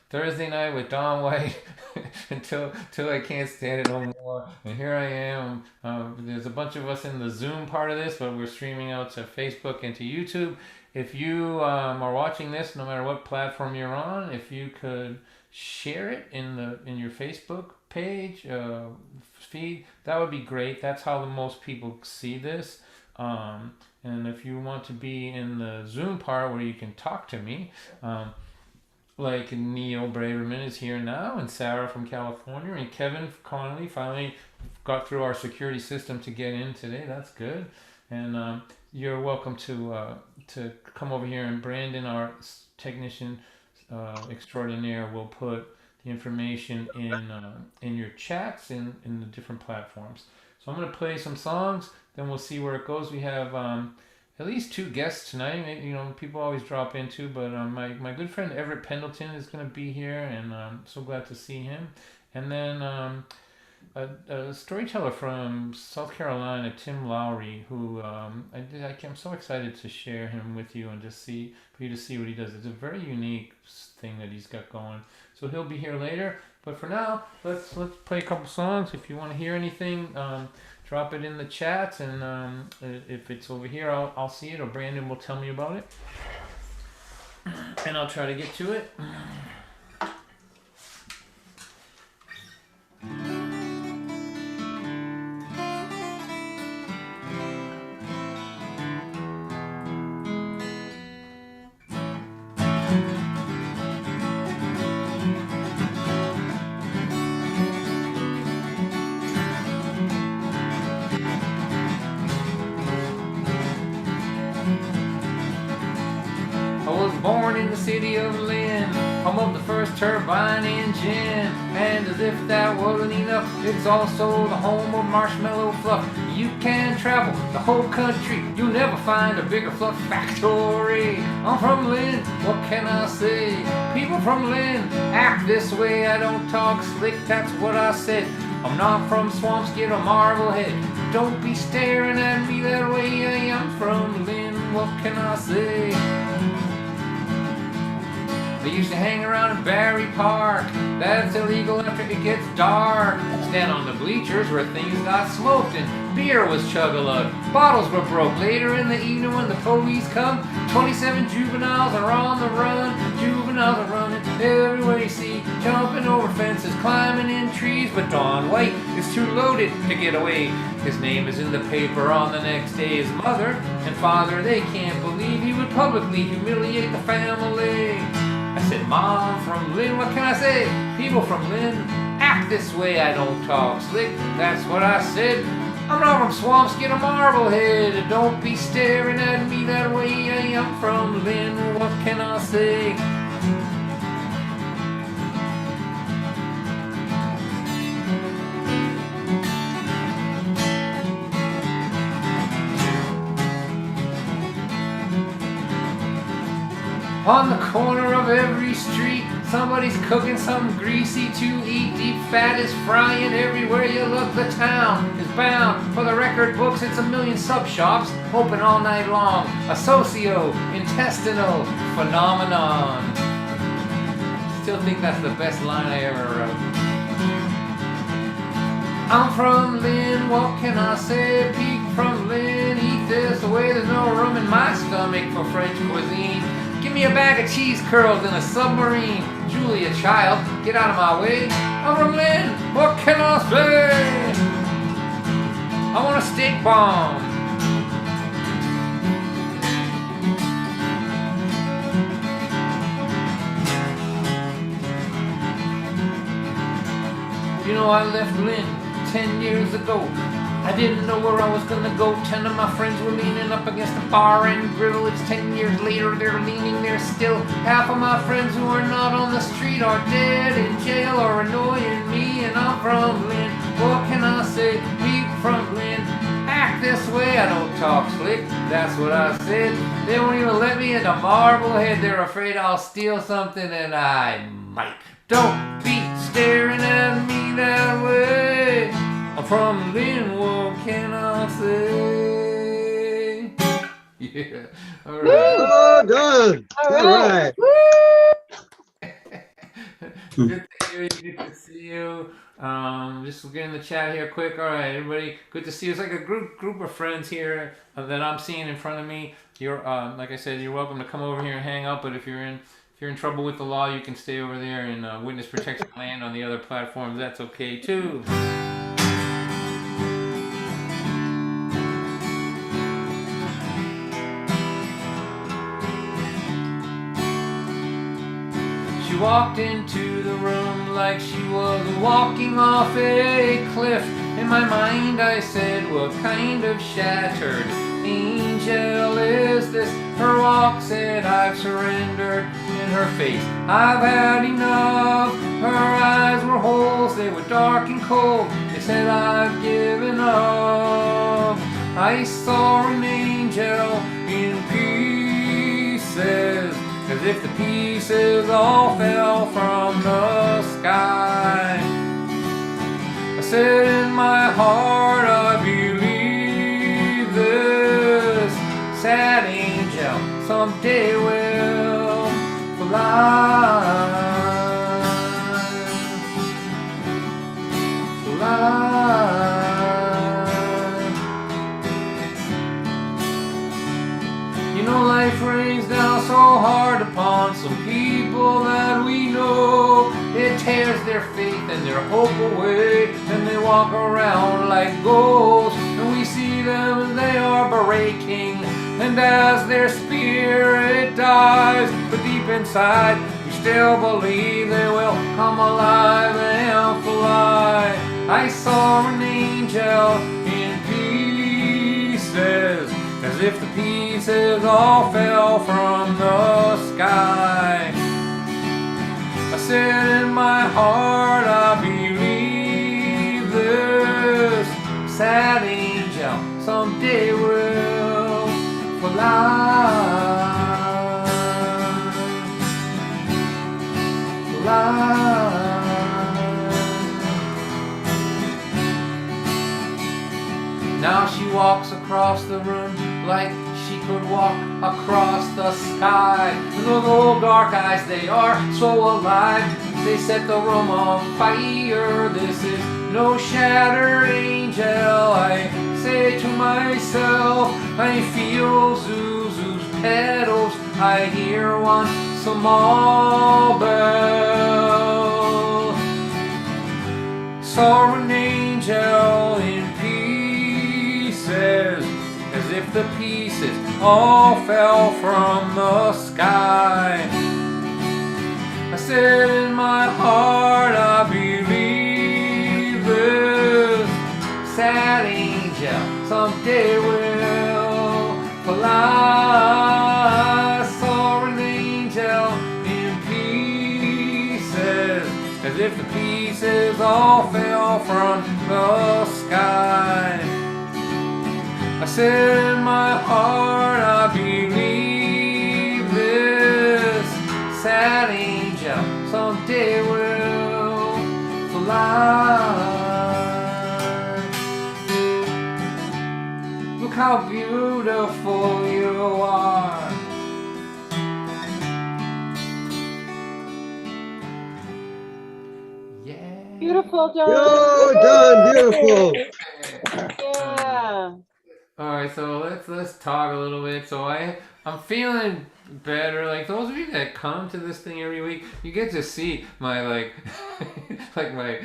Thursday night with Don White until I can't stand it no more. And here I am. There's a bunch of us in the Zoom part of this, but we're streaming out to Facebook and to YouTube. If you are watching this, no matter what platform you're on, if you could share it in your Facebook page feed, that would be great. That's how the most people see this. And if you want to be in the Zoom part where you can talk to me, like Neil Braverman is here now, and Sarah from California, and Kevin Connolly finally got through our security system to get in today. That's good. And you're welcome to come over here, and Brandon, our technician extraordinaire, will put the information in your chats in the different platforms. So I'm gonna play some songs, then we'll see where it goes. We have at least two guests tonight. Maybe, people always drop in too, but my good friend Everett Pendleton is going to be here, and I'm so glad to see him. And then a storyteller from South Carolina, Tim Lowry, who I'm so excited to share him with you and just for you to see what he does. It's a very unique thing that he's got going. So he'll be here later. But for now, let's play a couple songs. If you want to hear anything, drop it in the chat, and if it's over here, I'll see it, or Brandon will tell me about it, and I'll try to get to it. Born in the city of Lynn, home of the first turbine engine. And as if that wasn't enough, it's also the home of marshmallow fluff. You can travel the whole country, you'll never find a bigger fluff factory. I'm from Lynn, what can I say? People from Lynn act this way, I don't talk slick, that's what I said. I'm not from Swampscott or Marblehead, don't be staring at me that way. I am from Lynn, what can I say? I used to hang around in Barry Park, that's illegal after it gets dark. Stand on the bleachers where things got smoked and beer was chug-a-lug. Bottles were broke later in the evening when the police come. 27 juveniles are on the run. Juveniles are running everywhere you see, jumping over fences, climbing in trees. But Don White is too loaded to get away. His name is in the paper on the next day. His mother and father, they can't believe he would publicly humiliate the family. I said, Mom from Lynn, what can I say? People from Lynn act this way, I don't talk slick, that's what I said. I'm not from Swampscott or Marblehead, don't be staring at me that way. I am from Lynn, what can I say? On the corner of every street, somebody's cooking something greasy to eat. Deep fat is frying everywhere you look. The town is bound for the record books. It's a million sub shops open all night long. A socio-intestinal phenomenon. Still think that's the best line I ever wrote. I'm from Lynn, what can I say? People from Lynn eat this away. There's no room in my stomach for French cuisine. Give me a bag of cheese curls and a submarine. Julia, child, get out of my way. I'm from Lynn, what can I say? I want a steak bomb. I left Lynn 10 years ago. I didn't know where I was gonna go. 10 of my friends were leaning up against the bar and grill. It's 10 years later, they're leaning there still. Half of my friends who are not on the street are dead in jail or annoying me. And I'm from Lynn, what can I say? People from Lynn act this way, I don't talk slick, that's what I said. They won't even let me into Marblehead. They're afraid I'll steal something, and I might. Don't be staring at me that way. I'm from Lynn, what can I say? Yeah. All right. Oh, good. All right. Good to hear you. Good to see you. Just get in the chat here quick. All right, everybody. Good to see you. It's like a group of friends here that I'm seeing in front of me. You're like I said, you're welcome to come over here and hang out. But if you're in trouble with the law, you can stay over there and witness protection land on the other platforms. That's okay too. She walked into the room like she was walking off a cliff. In my mind I said, what kind of shattered angel is this? Her walk said, I've surrendered. In her face, I've had enough. Her eyes were holes, they were dark and cold. They said, I've given up. I saw an angel in pieces, as if the pieces all fell from the sky. I said in my heart, I believe this sad angel someday will fly. Fly. You know, life rains down so hard upon some people that we know. It tears their faith and their hope away, and they walk around like ghosts. And we see them as they are breaking, and as their spirit dies, but deep inside we still believe they will come alive and fly. I saw an angel in pieces, as if the pieces all fell from the sky. I said in my heart, I believe this sad angel someday will fly. Fly. Now she walks across the room like she could walk across the sky. And those old dark eyes, they are so alive. They set the room on fire. This is no shattered angel. I say to myself, I feel Zuzu's petals. I hear one small bell. Saw an angel in pieces, as if the pieces all fell from the sky. I said in my heart, I believe this sad angel someday will fly. I saw an angel in pieces, as if the pieces all fell from the sky. I said in my heart, I believe this sad angel someday will fly. Look how beautiful you are. Yeah. Beautiful, John. Yo, John, beautiful. Yeah. All right, so let's talk a little bit. So I'm feeling better. Like those of you that come to this thing every week, you get to see my like my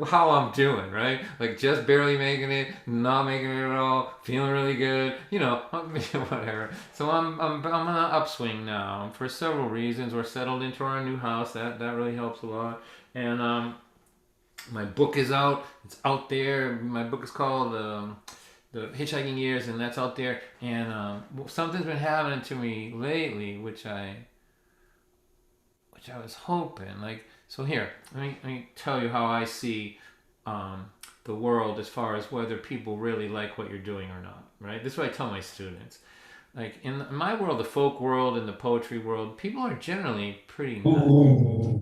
how I'm doing, right? Like just barely making it, not making it at all, feeling really good, whatever. So I'm on an upswing now for several reasons. We're settled into our new house. That really helps a lot. And my book is out. It's out there. My book is called the Hitchhiking Years, and that's out there. And something's been happening to me lately, which I was hoping. Like, so here, let me tell you how I see the world as far as whether people really like what you're doing or not. Right? This is what I tell my students. Like in my world, the folk world and the poetry world, people are generally pretty nice.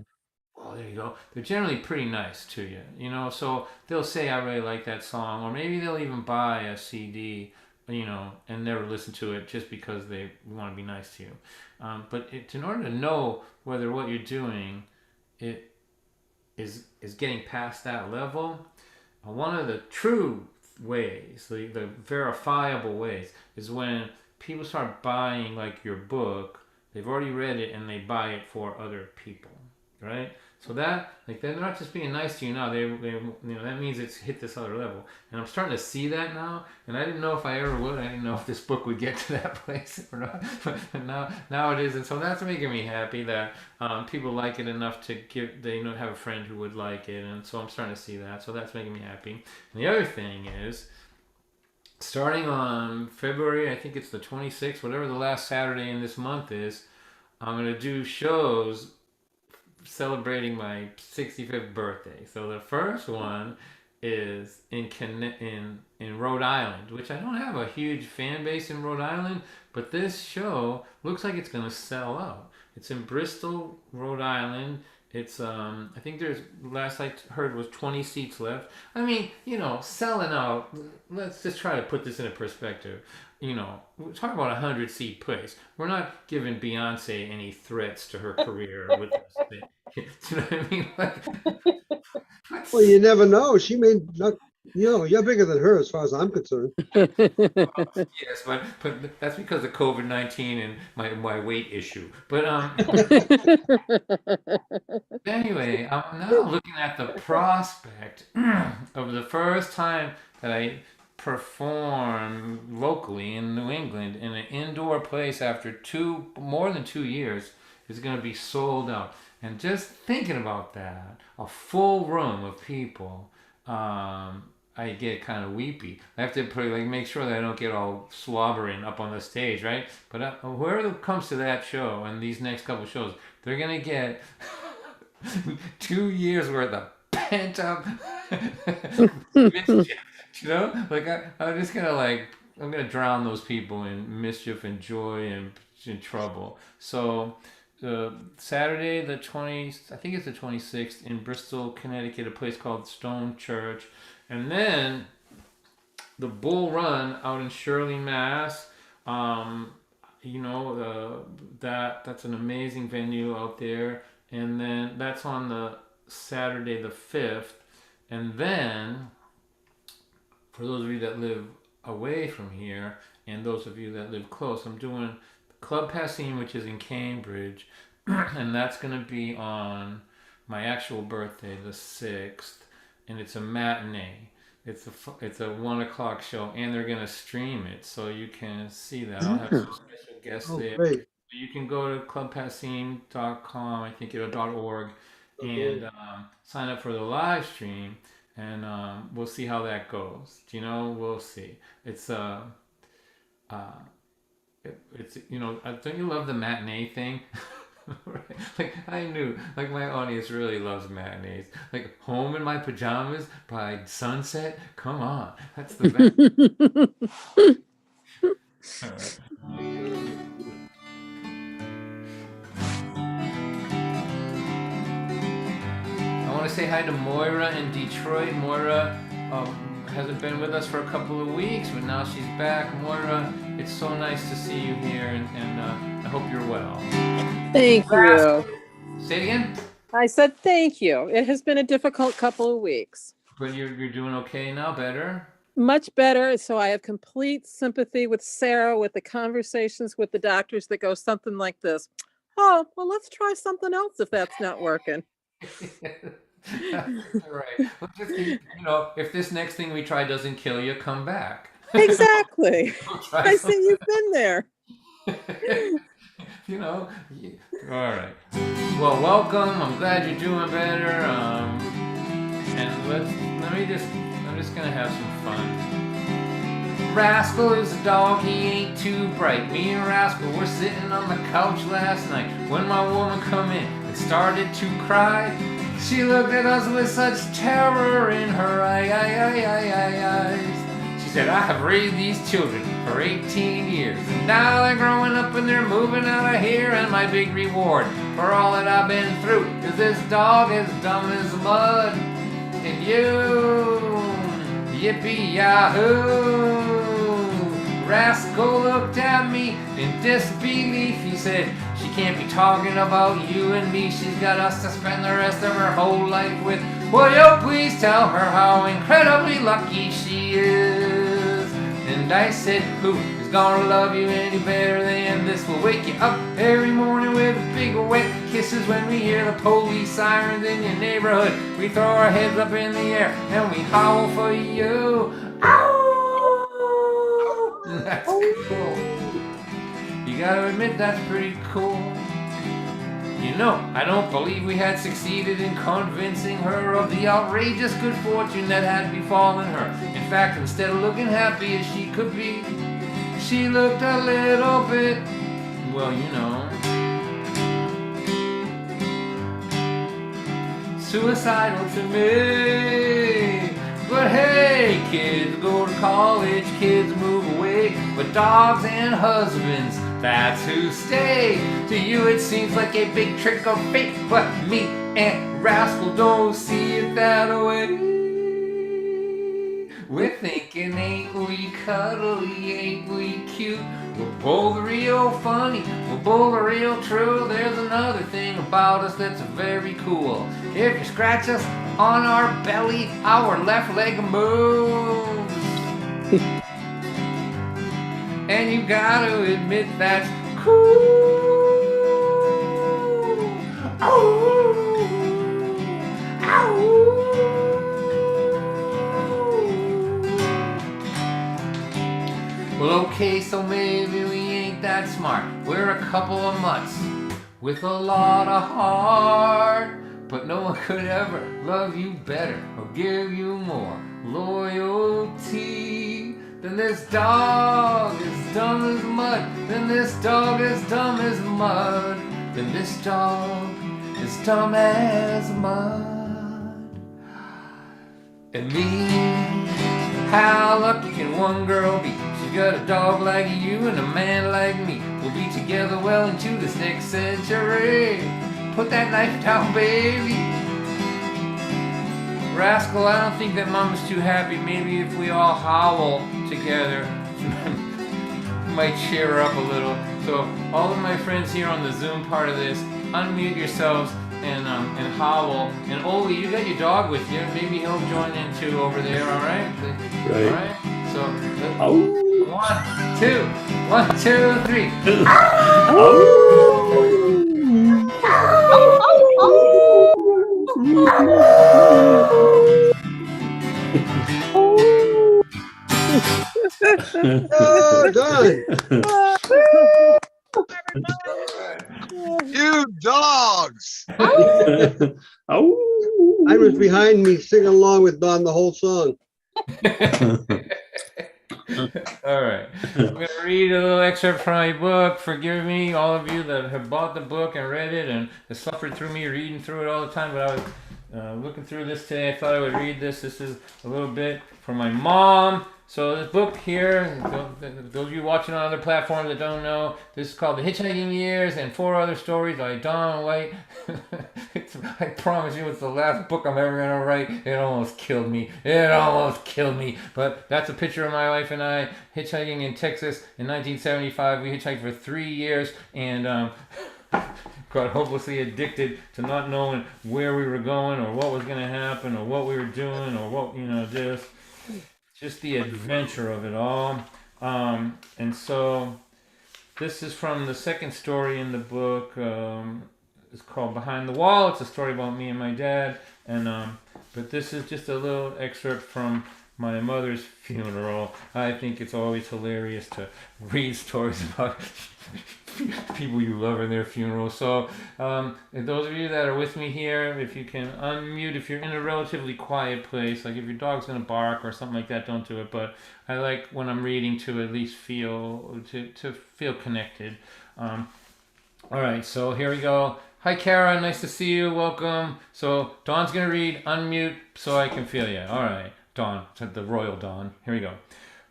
Oh, there you go. They're generally pretty nice to you, So they'll say, "I really like that song," or maybe they'll even buy a CD, and never listen to it just because they want to be nice to you. But in order to know whether what you're doing, it is getting past that level. One of the true ways, the verifiable ways, is when people start buying like your book. They've already read it and they buy it for other people, right? So that, like, they're not just being nice to you now. They that means it's hit this other level. And I'm starting to see that now. And I didn't know if I ever would. I didn't know if this book would get to that place or not. But now it is. And so that's making me happy that people like it enough to have a friend who would like it. And so I'm starting to see that. So that's making me happy. And the other thing is, starting on February, I think it's the 26th, whatever the last Saturday in this month is, I'm going to do shows celebrating my 65th birthday. So the first one is in Rhode Island, which I don't have a huge fan base in Rhode Island, but this show looks like it's going to sell out. It's in Bristol, Rhode Island. It's I think there's, last I heard, was 20 seats left. I mean, selling out. Let's just try to put this in a perspective. We're talking about a 100-seat place. We're not giving Beyonce any threats to her career with this thing. Do you know what I mean? Well, you never know. She may not, you're bigger than her as far as I'm concerned. Yes, but that's because of COVID-19 and my weight issue. But anyway, I'm now looking at the prospect of the first time that I perform locally in New England in an indoor place after more than 2 years is going to be sold out. And just thinking about that, a full room of people, I get kind of weepy. I have to make sure that I don't get all slobbering up on the stage, right? But whoever comes to that show and these next couple shows, they're going to get 2 years worth of pent up mischief. I'm just gonna I'm gonna drown those people in mischief and joy and in trouble. So Saturday the 20th, I think it's the 26th, in Bristol, Connecticut, a place called Stone Church, and then the Bull Run out in Shirley, Mass. That's an amazing venue out there, and then that's on the Saturday the 5th, and then, for those of you that live away from here and those of you that live close, I'm doing Club Passim, which is in Cambridge, and that's going to be on my actual birthday, the 6th, and it's a matinee. It's a 1 o'clock show, and they're going to stream it, so you can see that. I'll have some special guests there. Great. You can go to clubpassim.com, I think .org, Okay. and sign up for the live stream. And we'll see how that goes. We'll see. It's don't you love the matinee thing? Right? I knew, my audience really loves matinees. Home in My Pajamas by Sunset. Come on, that's the best. All right. I want to say hi to Moira in Detroit. Moira hasn't been with us for a couple of weeks, but now she's back. Moira, it's so nice to see you here, and I hope you're well. Thank you. Say it again? I said thank you. It has been a difficult couple of weeks. But you're doing okay now, better? Much better. So I have complete sympathy with Sarah with the conversations with the doctors that go something like this. Oh, well, let's try something else if that's not working. Right. Well, just, if this next thing we try doesn't kill you, come back. Exactly. I see you've been there. All right. Well, welcome. I'm glad you're doing better. And I'm just gonna have some fun. Rascal is a dog, he ain't too bright. Me and Rascal were sitting on the couch last night when my woman come in and started to cry. She looked at us with such terror in her eyes. She said, I have raised these children for 18 years, and now they're growing up and they're moving out of here, and my big reward for all that I've been through is this dog as dumb as mud. And you, yippee yahoo! Rascal looked at me in disbelief. He said, She can't be talking about you and me. She's got us to spend the rest of her whole life with. Will you please tell her how incredibly lucky she is? And I said, who is gonna love you any better than this? Will wake you up every morning with big wet kisses when we hear the police sirens in your neighborhood. We throw our heads up in the air and we howl for you. Ow! That's cool. You gotta admit that's pretty cool. You know, I don't believe we had succeeded in convincing her of the outrageous good fortune that had befallen her. In fact, instead of looking happy as she could be, she looked a little bit, well, you know, suicidal to me. But hey, kids go to college, kids move away, but dogs and husbands, that's who stay. To you it seems like a big trick of fate, but me and Rascal don't see it that way. We're thinking, ain't we cuddly, ain't we cute? We're both real funny, we're both real true. There's another thing about us that's very cool. If you scratch us on our belly, our left leg moves. And you gotta admit that's cool. Ow! Ow! Well, okay, so maybe we ain't that smart. We're a couple of mutts with a lot of heart. But no one could ever love you better or give you more loyalty than this dog as dumb as mud. Than this dog as dumb as mud. Than this dog as dumb as mud. And me, how lucky can one girl be? She's got a dog like you and a man like me. We'll be together well into this next century. Put that knife down, baby. Rascal, I don't think that Mama's too happy. Maybe if we all howl together, might cheer her up a little. So all of my friends here on the Zoom part of this, unmute yourselves and howl. And Oli, you got your dog with you. Maybe he'll join in too over there. All right. Right. All right. So Oh. 1, 2, 1, 2, 3. Oh, done. You dogs! Oh. I was behind me singing along with Don the whole song. All right. I'm going to read a little excerpt from my book. Forgive me, all of you that have bought the book and read it and have suffered through me reading through it all the time. But I was looking through this today. I thought I would read this. This is a little bit for my mom. So this book here, those of you watching on other platforms that don't know, this is called The Hitchhiking Years and 4 Other Stories by Don White. I promise you it's the last book I'm ever going to write. It almost killed me. It almost killed me. But that's a picture of my wife and I hitchhiking in Texas in 1975. We hitchhiked for 3 years and got hopelessly addicted to not knowing where we were going or what was going to happen or what we were doing or what, just the adventure of it all. And so this is from the second story in the book. It's called Behind the Wall. It's a story about me and my dad. And but this is just a little excerpt from my mother's funeral. I think it's always hilarious to read stories about people you love in their funeral. So and those of you that are with me here, if you can unmute, if you're in a relatively quiet place, like if your dog's gonna bark or something like that, don't do it. But I like when I'm reading to at least feel connected. All right, so here we go. Hi Kara, nice to see you. Welcome. So Dawn's gonna read. Unmute so I can feel you. All right, Dawn, the royal Dawn. Here we go.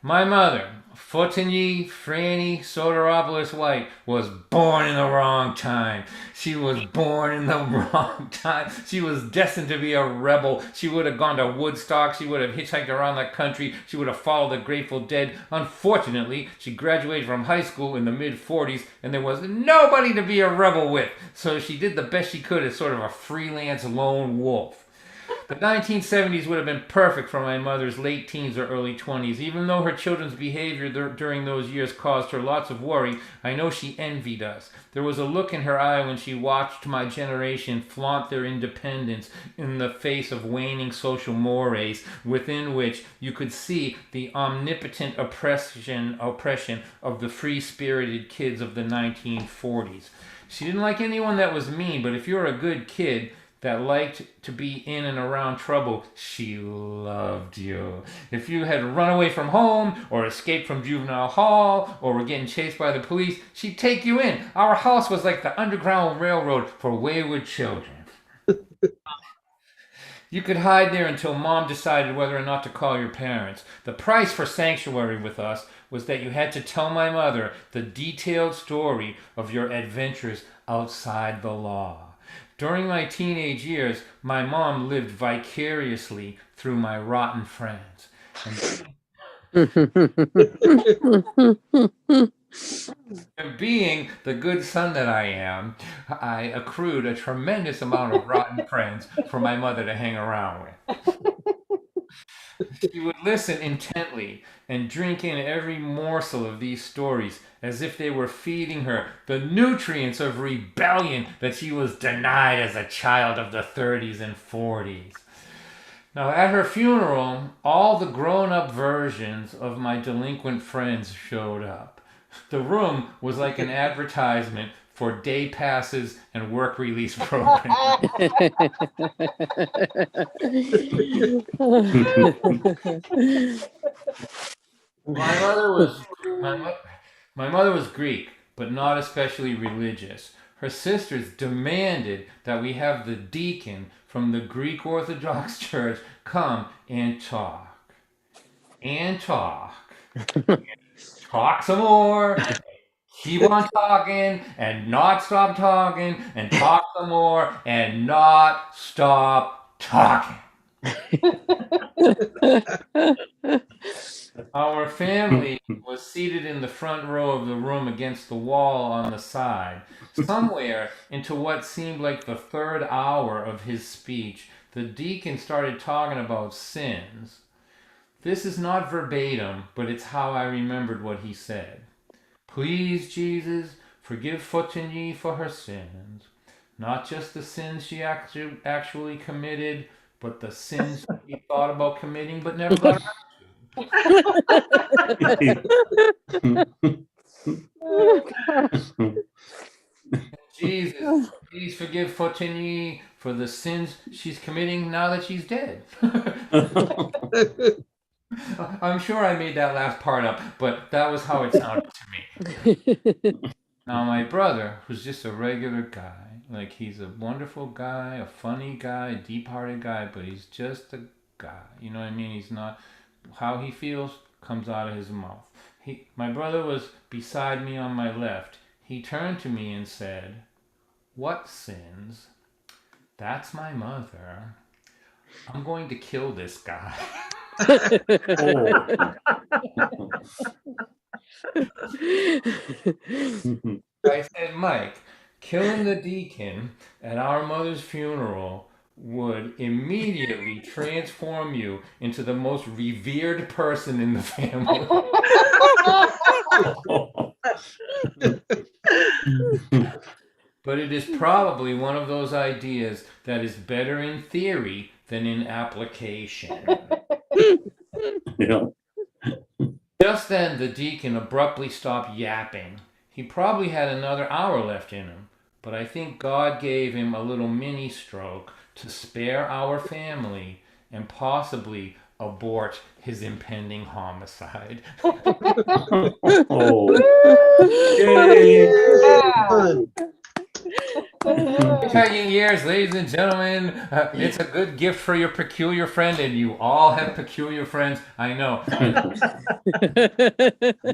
My mother, Fotigny Franny Soteropoulos White, was born in the wrong time. She was born in the wrong time. She was destined to be a rebel. She would have gone to Woodstock. She would have hitchhiked around the country. She would have followed the Grateful Dead. Unfortunately, she graduated from high school in the mid-40s, and there was nobody to be a rebel with. So she did the best she could as sort of a freelance lone wolf. The 1970s would have been perfect for my mother's late teens or early 20s. Even though her children's behavior during those years caused her lots of worry, I know she envied us. There was a look in her eye when she watched my generation flaunt their independence in the face of waning social mores, within which you could see the omnipotent oppression of the free-spirited kids of the 1940s. She didn't like anyone that was mean, but if you're a good kid that liked to be in and around trouble, she loved you. If you had run away from home, or escaped from juvenile hall, or were getting chased by the police, she'd take you in. Our house was like the Underground Railroad for wayward children. You could hide there until Mom decided whether or not to call your parents. The price for sanctuary with us was that you had to tell my mother the detailed story of your adventures outside the law. During my teenage years, my mom lived vicariously through my rotten friends. And being the good son that I am, I accrued a tremendous amount of rotten friends for my mother to hang around with. She would listen intently and drink in every morsel of these stories as if they were feeding her the nutrients of rebellion that she was denied as a child of the 30s and 40s. Now, at her funeral, all the grown-up versions of my delinquent friends showed up. The room was like an advertisement for day passes and work release programs. My mother was Greek, but not especially religious. Her sisters demanded that we have the deacon from the Greek Orthodox Church come and talk. And talk. Talk some more. Keep on talking and not stop talking and talk some more and not stop talking. Our family was seated in the front row of the room against the wall on the side. Somewhere into what seemed like the third hour of his speech, the deacon started talking about sins. This is not verbatim, but it's how I remembered what he said. Please, Jesus, forgive Fotigny for her sins. Not just the sins she actually committed, but the sins she thought about committing but never got around to. Jesus, please forgive Fotigny for the sins she's committing now that she's dead. I'm sure I made that last part up, but that was how it sounded to me. Now, my brother, who's just a regular guy, like he's a wonderful guy, a funny guy, a deep-hearted guy, but he's just a guy. You know what I mean? He's not, how he feels comes out of his mouth. My brother was beside me on my left. He turned to me and said, "What sins? That's my mother. I'm going to kill this guy." I said, "Mike, killing the deacon at our mother's funeral would immediately transform you into the most revered person in the family." But it is probably one of those ideas that is better in theory than in application. Yeah. Just then, the deacon abruptly stopped yapping. He probably had another hour left in him, but I think God gave him a little mini stroke to spare our family and possibly abort his impending homicide. Oh. Yay. Fun. Hitchhiking Years, ladies and gentlemen. It's a good gift for your peculiar friend, and you all have peculiar friends. I know.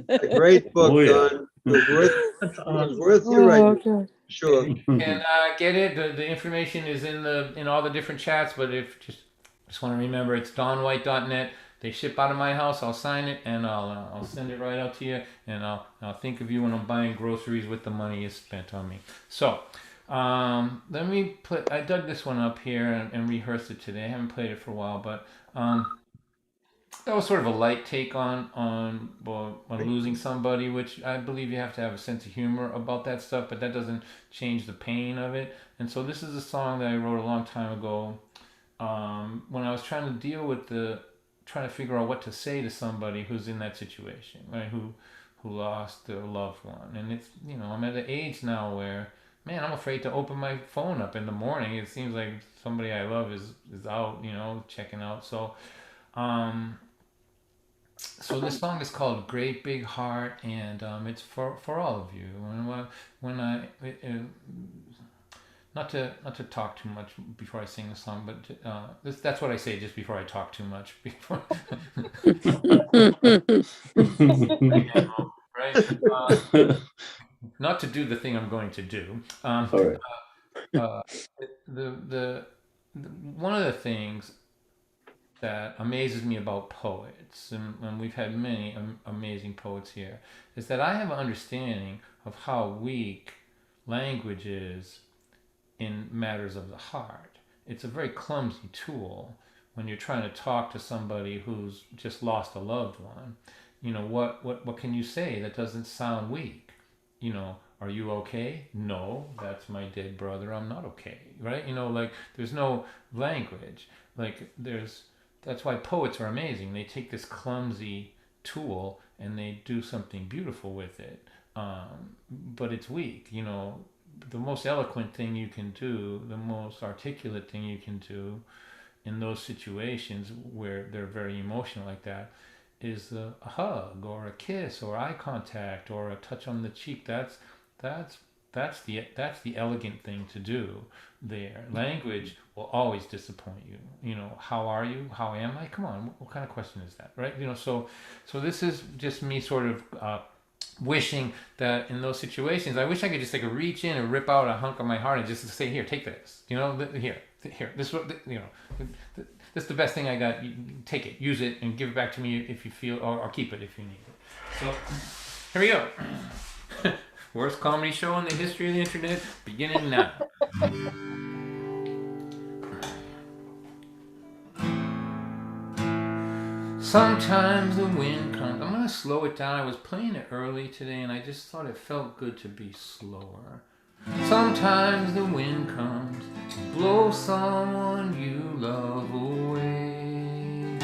A great book, Oh, yeah. Don. It was worth, That's it was awesome. worth your writing. God. Sure. And get it. The information is in all the different chats. But if just want to remember, it's donwhite.net. They ship out of my house. I'll sign it and I'll send it right out to you. And I'll think of you when I'm buying groceries with the money you spent on me. So let me put. I dug this one up here and rehearsed it today. I haven't played it for a while, but that was sort of a light take on losing somebody, which I believe you have to have a sense of humor about that stuff, but that doesn't change the pain of it. And so this is a song that I wrote a long time ago when I was trying to figure out what to say to somebody who's in that situation, right? Who lost their loved one. And it's, I'm at an age now where, man, I'm afraid to open my phone up in the morning. It seems like somebody I love is out, checking out. So this song is called "Great Big Heart," and it's for all of you. Not to talk too much before I sing the song, but that's what I say just before I talk too much. Before, right? Not to do the thing I'm going to do. All right. One of the things that amazes me about poets, and we've had many amazing poets here, is that I have an understanding of how weak language is in matters of the heart. It's a very clumsy tool when you're trying to talk to somebody who's just lost a loved one. What can you say that doesn't sound weak? Are you okay? No, that's my dead brother. I'm not okay, right? There's no language. That's why poets are amazing. They take this clumsy tool and they do something beautiful with it. But it's weak. The most eloquent thing you can do, the most articulate thing you can do in those situations where they're very emotional like that is a hug or a kiss or eye contact or a touch on the cheek. That's the elegant thing to do there. Language will always disappoint you. How are you? How am I? Come on, what kind of question is that, right? So this is just me sort of wishing that in those situations, I wish I could just reach in and rip out a hunk of my heart and just say, here, take this. Here. This is this is the best thing I got. You take it, use it, and give it back to me if you feel, or keep it if you need it. So here we go. Worst comedy show in the history of the internet, beginning now. Sometimes the wind comes. I'm going to slow it down. I was playing it early today and I just thought it felt good to be slower. Sometimes the wind comes to blow someone you love away.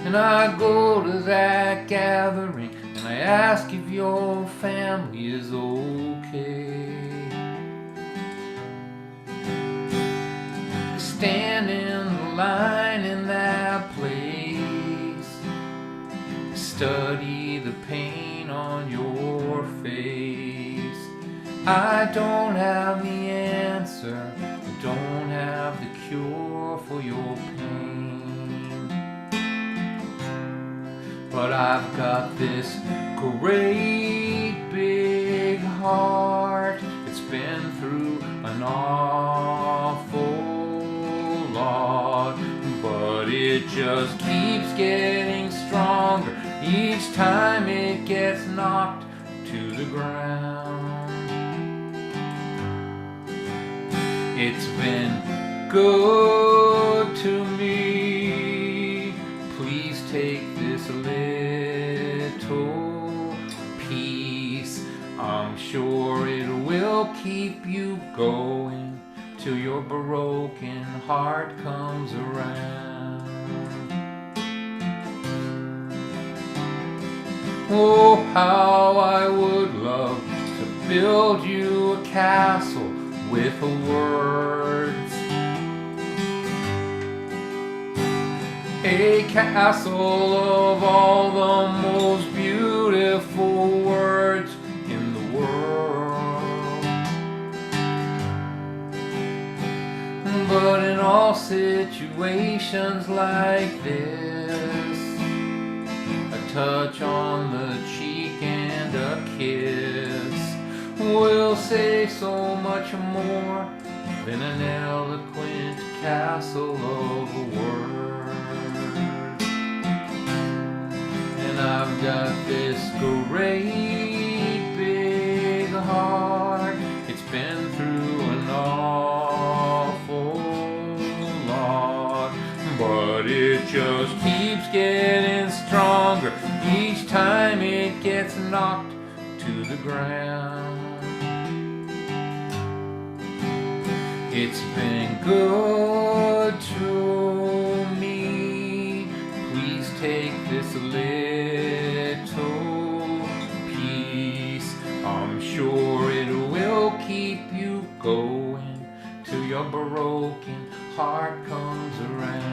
And I go to that gathering and I ask if your family is okay. Stand in the line in that place, study the pain on your face. I don't have the answer, I don't have the cure for your pain, but I've got this great big heart. It's been through an awful lot, but it just keeps getting stronger each time it gets knocked to the ground. It's been good to me. Please take this little piece. I'm sure it will keep you going till your broken heart comes around. Oh, how I would love to build you a castle with words. A castle of all the most beautiful words in the world. But in all situations like this, a touch on the cheek and a kiss will say so much more than an eloquent castle of words. And I've got this great big heart. It's been through an awful lot, but it just keeps getting stronger each time it gets knocked to the ground. It's been good to me. Please take this little piece. I'm sure it will keep you going till your broken heart comes around.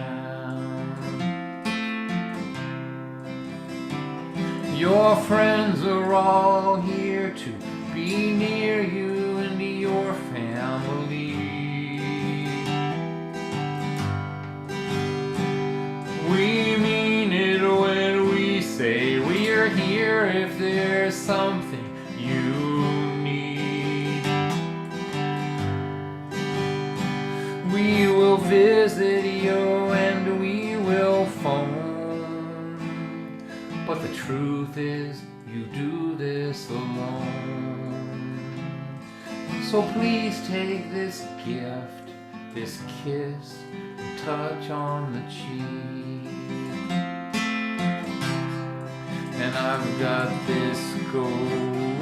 Your friends are all here to be near you and your family. We mean it when we say we're here if there's something you need. We will visit you and we will phone. But the truth is, you do this alone. So please take this gift, this kiss, and touch on the cheek. And I've got this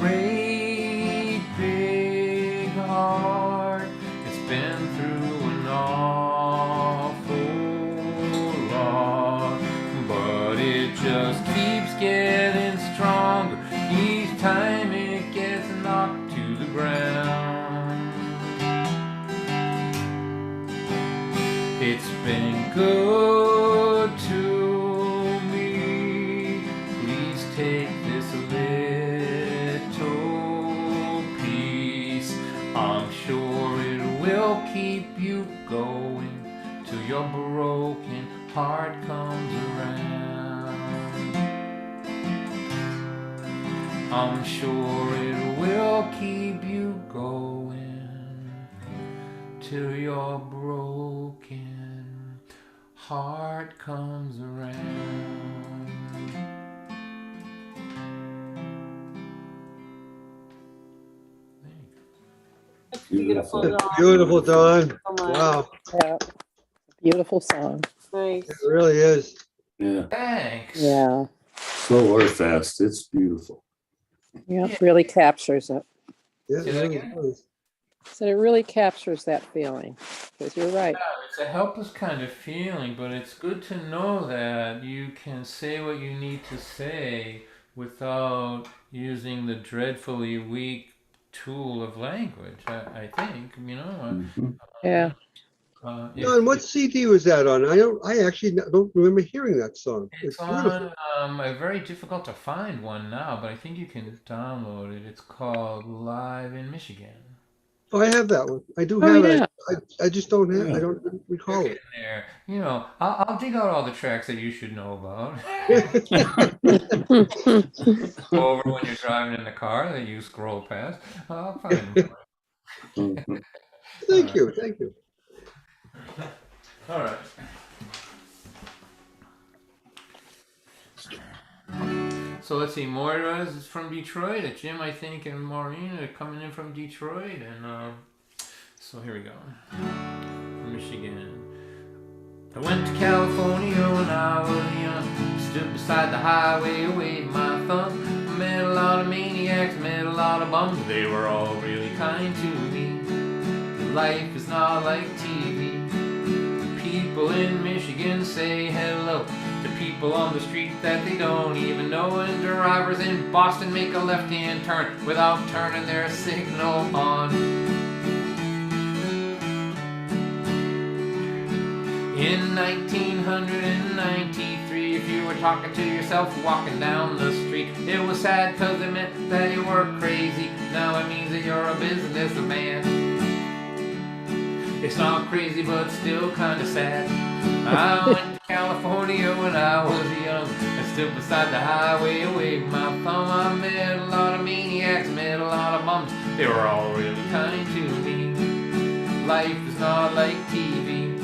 great big heart. It's been through an awful lot, but it just keeps getting stronger each time it gets knocked to the ground. It's been good to me. Please take this little piece. I'm sure it will keep you going till your broken heart comes around. I'm sure it will keep you going till your broken heart comes around. It's beautiful, Beautiful. Dawn. Beautiful, Dawn. So much. Wow, Yeah. Beautiful song. Nice. it really is. Yeah. Thanks. Yeah. Slow or fast. It's beautiful. Yeah. Really captures it. Yeah, it Say that really again? is. So it really captures that feeling. Because you're right. Yeah, it's a helpless kind of feeling, but it's good to know that you can say what you need to say without using the dreadfully weak tool of language. I think, you know. Mhm. Yeah. Dawn, what CD was that on? I actually don't remember hearing that song. It's It's beautiful. on a very difficult to find one now, but I think you can download it. It's called Live in Michigan. Oh, I have that one. I do Oh, have yeah. it. I just don't have, Yeah. I don't You're recall getting there. You know, I'll dig out all the tracks that you should know about. it. Go over when you're driving in the car that you scroll past. I'll find them. Mhm. Thank you, thank you. All right. So let's see. Moira is from Detroit. Jim, I think, and Maureen are coming in from Detroit, and so here we go. From Michigan. I went to California when I was young. Stood beside the highway, waved my thumb. Met a lot of maniacs, met a lot of bums. They were all really kind to me. Life is not like TV. People in Michigan say hello to people on the street that they don't even know. And drivers in Boston make a left-hand turn without turning their signal on. In 1993, if you were talking to yourself walking down the street, it was sad because it meant that you were crazy. Now it means that you're a businessman. It's not crazy, but still kind of sad. I went to California when I was young. I stood beside the highway, waved my thumb. I met a lot of maniacs, met a lot of bums. They were all really kind to me. Life is not like TV.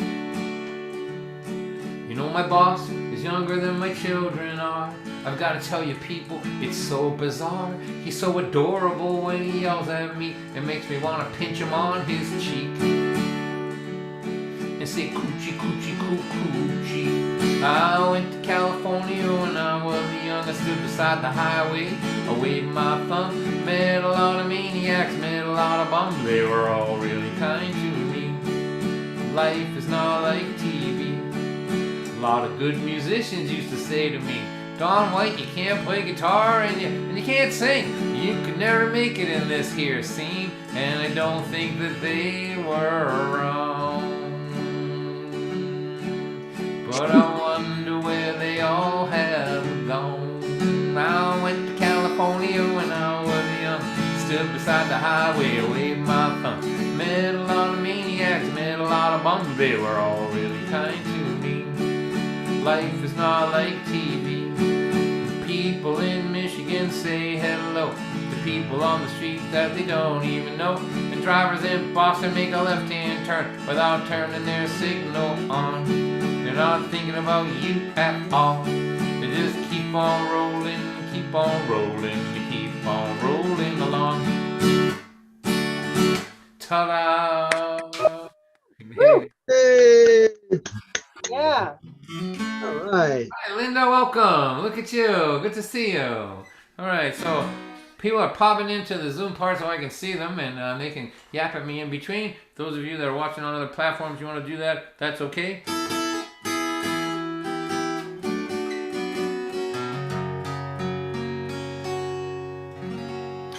You know, my boss is younger than my children are. I've got to tell you, people, it's so bizarre. He's so adorable when he yells at me. It makes me want to pinch him on his cheek and say coochie, coochie, coochie. I went to California when I was young. I stood beside the highway, I waved my thumb. Met a lot of maniacs, met a lot of bums. They were all really kind to me. Life is not like TV. A lot of good musicians used to say to me, Don White, you can't play guitar and you can't sing. You could never make it in this here scene. And I don't think that they were wrong. But I wonder where they all have gone. I went to California when I was young. Stood beside the highway, waved my thumb. Met a lot of maniacs, met a lot of bums. They were all really kind to me. Life is not like TV. The people in Michigan say hello to people on the street that they don't even know. And drivers in Boston make a left-hand turn without turning their signal on. They're not thinking about you at all. They just keep on rolling, keep on rolling, they keep on rolling along. Ta-da! Hey, Yeah. all right. Hi, Linda, welcome. Look at you. Good to see you. All right, so people are popping into the Zoom part so I can see them and they can yap at me in between. Those of you that are watching on other platforms, you want to do that, that's okay.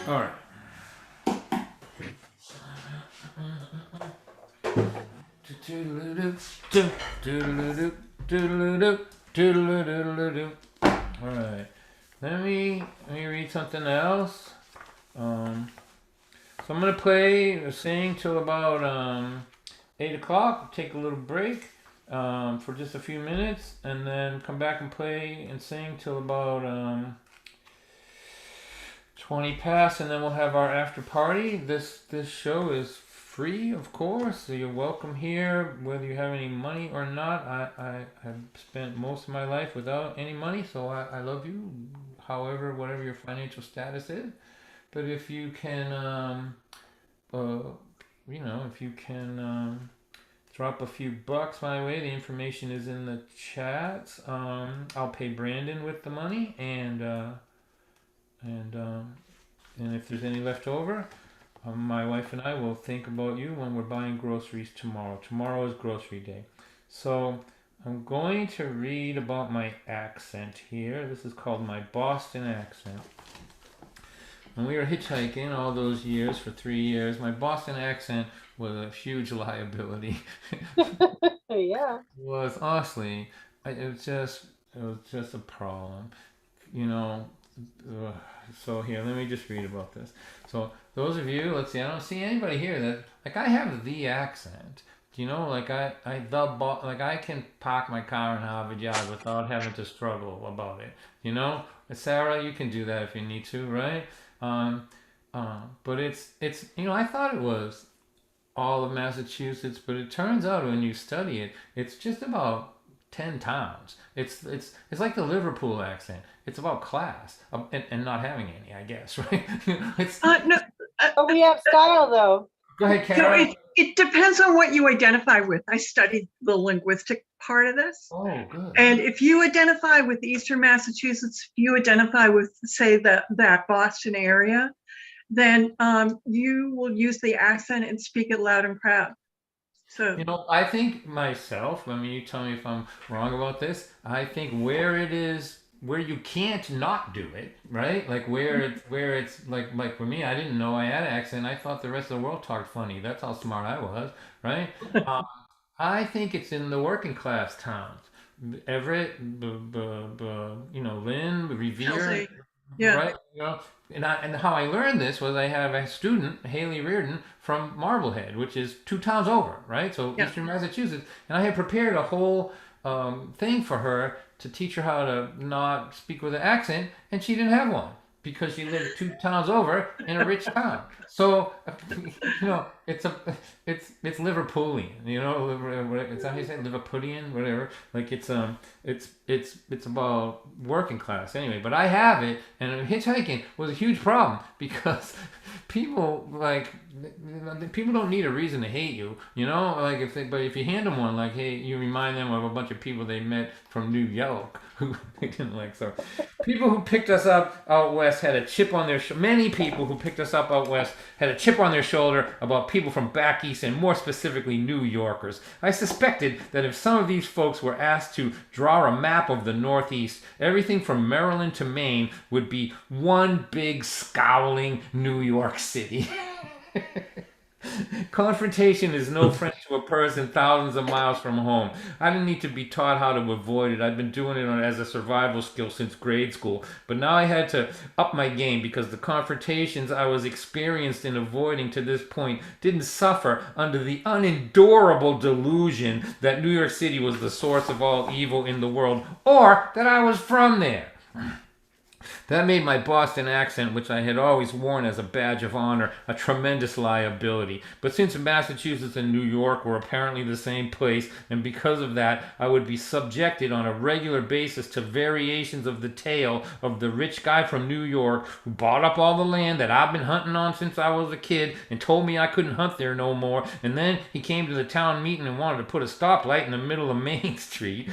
All right. All right. Let me read something else. So I'm gonna play or sing till about 8 o'clock. Take a little break for just a few minutes, and then come back and play and sing till about 20 past, and then we'll have our after party. This show is free, of course, so you're welcome here, whether you have any money or not. I have spent most of my life without any money, so I love you, however, whatever your financial status is. But if you can, if you can drop a few bucks my way, the information is in the chats. I'll pay Brandon with the money, and if there's any left over, my wife and I will think about you when we're buying groceries tomorrow. Tomorrow is grocery day. So I'm going to read about my accent here. This is called my Boston accent. When we were hitchhiking all those years, for 3 years, my Boston accent was a huge liability. Yeah. It was, honestly, it was just a problem, you know. So here, let me just read about this. So those of you, let's see, I don't see anybody here that, like, I have the accent, you know, like I can park my car in Harvard Yard without having to struggle about it, you know. Sarah, you can do that if you need to, right? But it's you know, I thought it was all of Massachusetts, but it turns out when you study it, it's just about 10 towns. It's like the Liverpool accent. It's about class and not having any, I guess, right? It's No, But we have style, though. Go ahead, so Karen. it depends on what you identify with. I studied the linguistic part of this. Oh, good. And if you identify with Eastern Massachusetts, if you identify with, say, that Boston area, then you will use the accent and speak it loud and proud. So, You know, I think myself, I mean, you tell me if I'm wrong about this, I think where it is, where you can't not do it, right? Like where it's like for me, I didn't know I had an accent. I thought the rest of the world talked funny. That's how smart I was, right? I think it's in the working class towns. Everett, Lynn, Revere, Chelsea. Yeah. right? You know, and how I learned this was I have a student, Haley Reardon, from Marblehead, which is 2 towns over, right? So Yeah. Eastern Massachusetts, and I had prepared a whole thing for her to teach her how to not speak with an accent, and she didn't have one because she lived 2 towns over in a rich town. So, you know, it's Liverpoolian, you know, it's how you say Liverpudlian, whatever. Like it's about working class anyway. But I have it, and hitchhiking was a huge problem because people people don't need a reason to hate you, you know. Like but if you hand them one, like hey, you remind them of a bunch of people they met from New York who they didn't like. So people who picked us up out west had a chip on their many people who picked us up out west had a chip on their shoulder about people from back east, and more specifically New Yorkers. I suspected that if some of these folks were asked to draw a map of the Northeast, everything from Maryland to Maine would be one big scowling New York City. Confrontation is no friend to a person thousands of miles from home. I didn't need to be taught how to avoid it. I'd been doing it as a survival skill since grade school. But now I had to up my game because the confrontations I was experienced in avoiding to this point didn't suffer under the unendurable delusion that New York City was the source of all evil in the world, or that I was from there. That made my Boston accent, which I had always worn as a badge of honor, a tremendous liability. But since Massachusetts and New York were apparently the same place, and because of that, I would be subjected on a regular basis to variations of the tale of the rich guy from New York who bought up all the land that I've been hunting on since I was a kid and told me I couldn't hunt there no more, and then he came to the town meeting and wanted to put a stoplight in the middle of Main Street.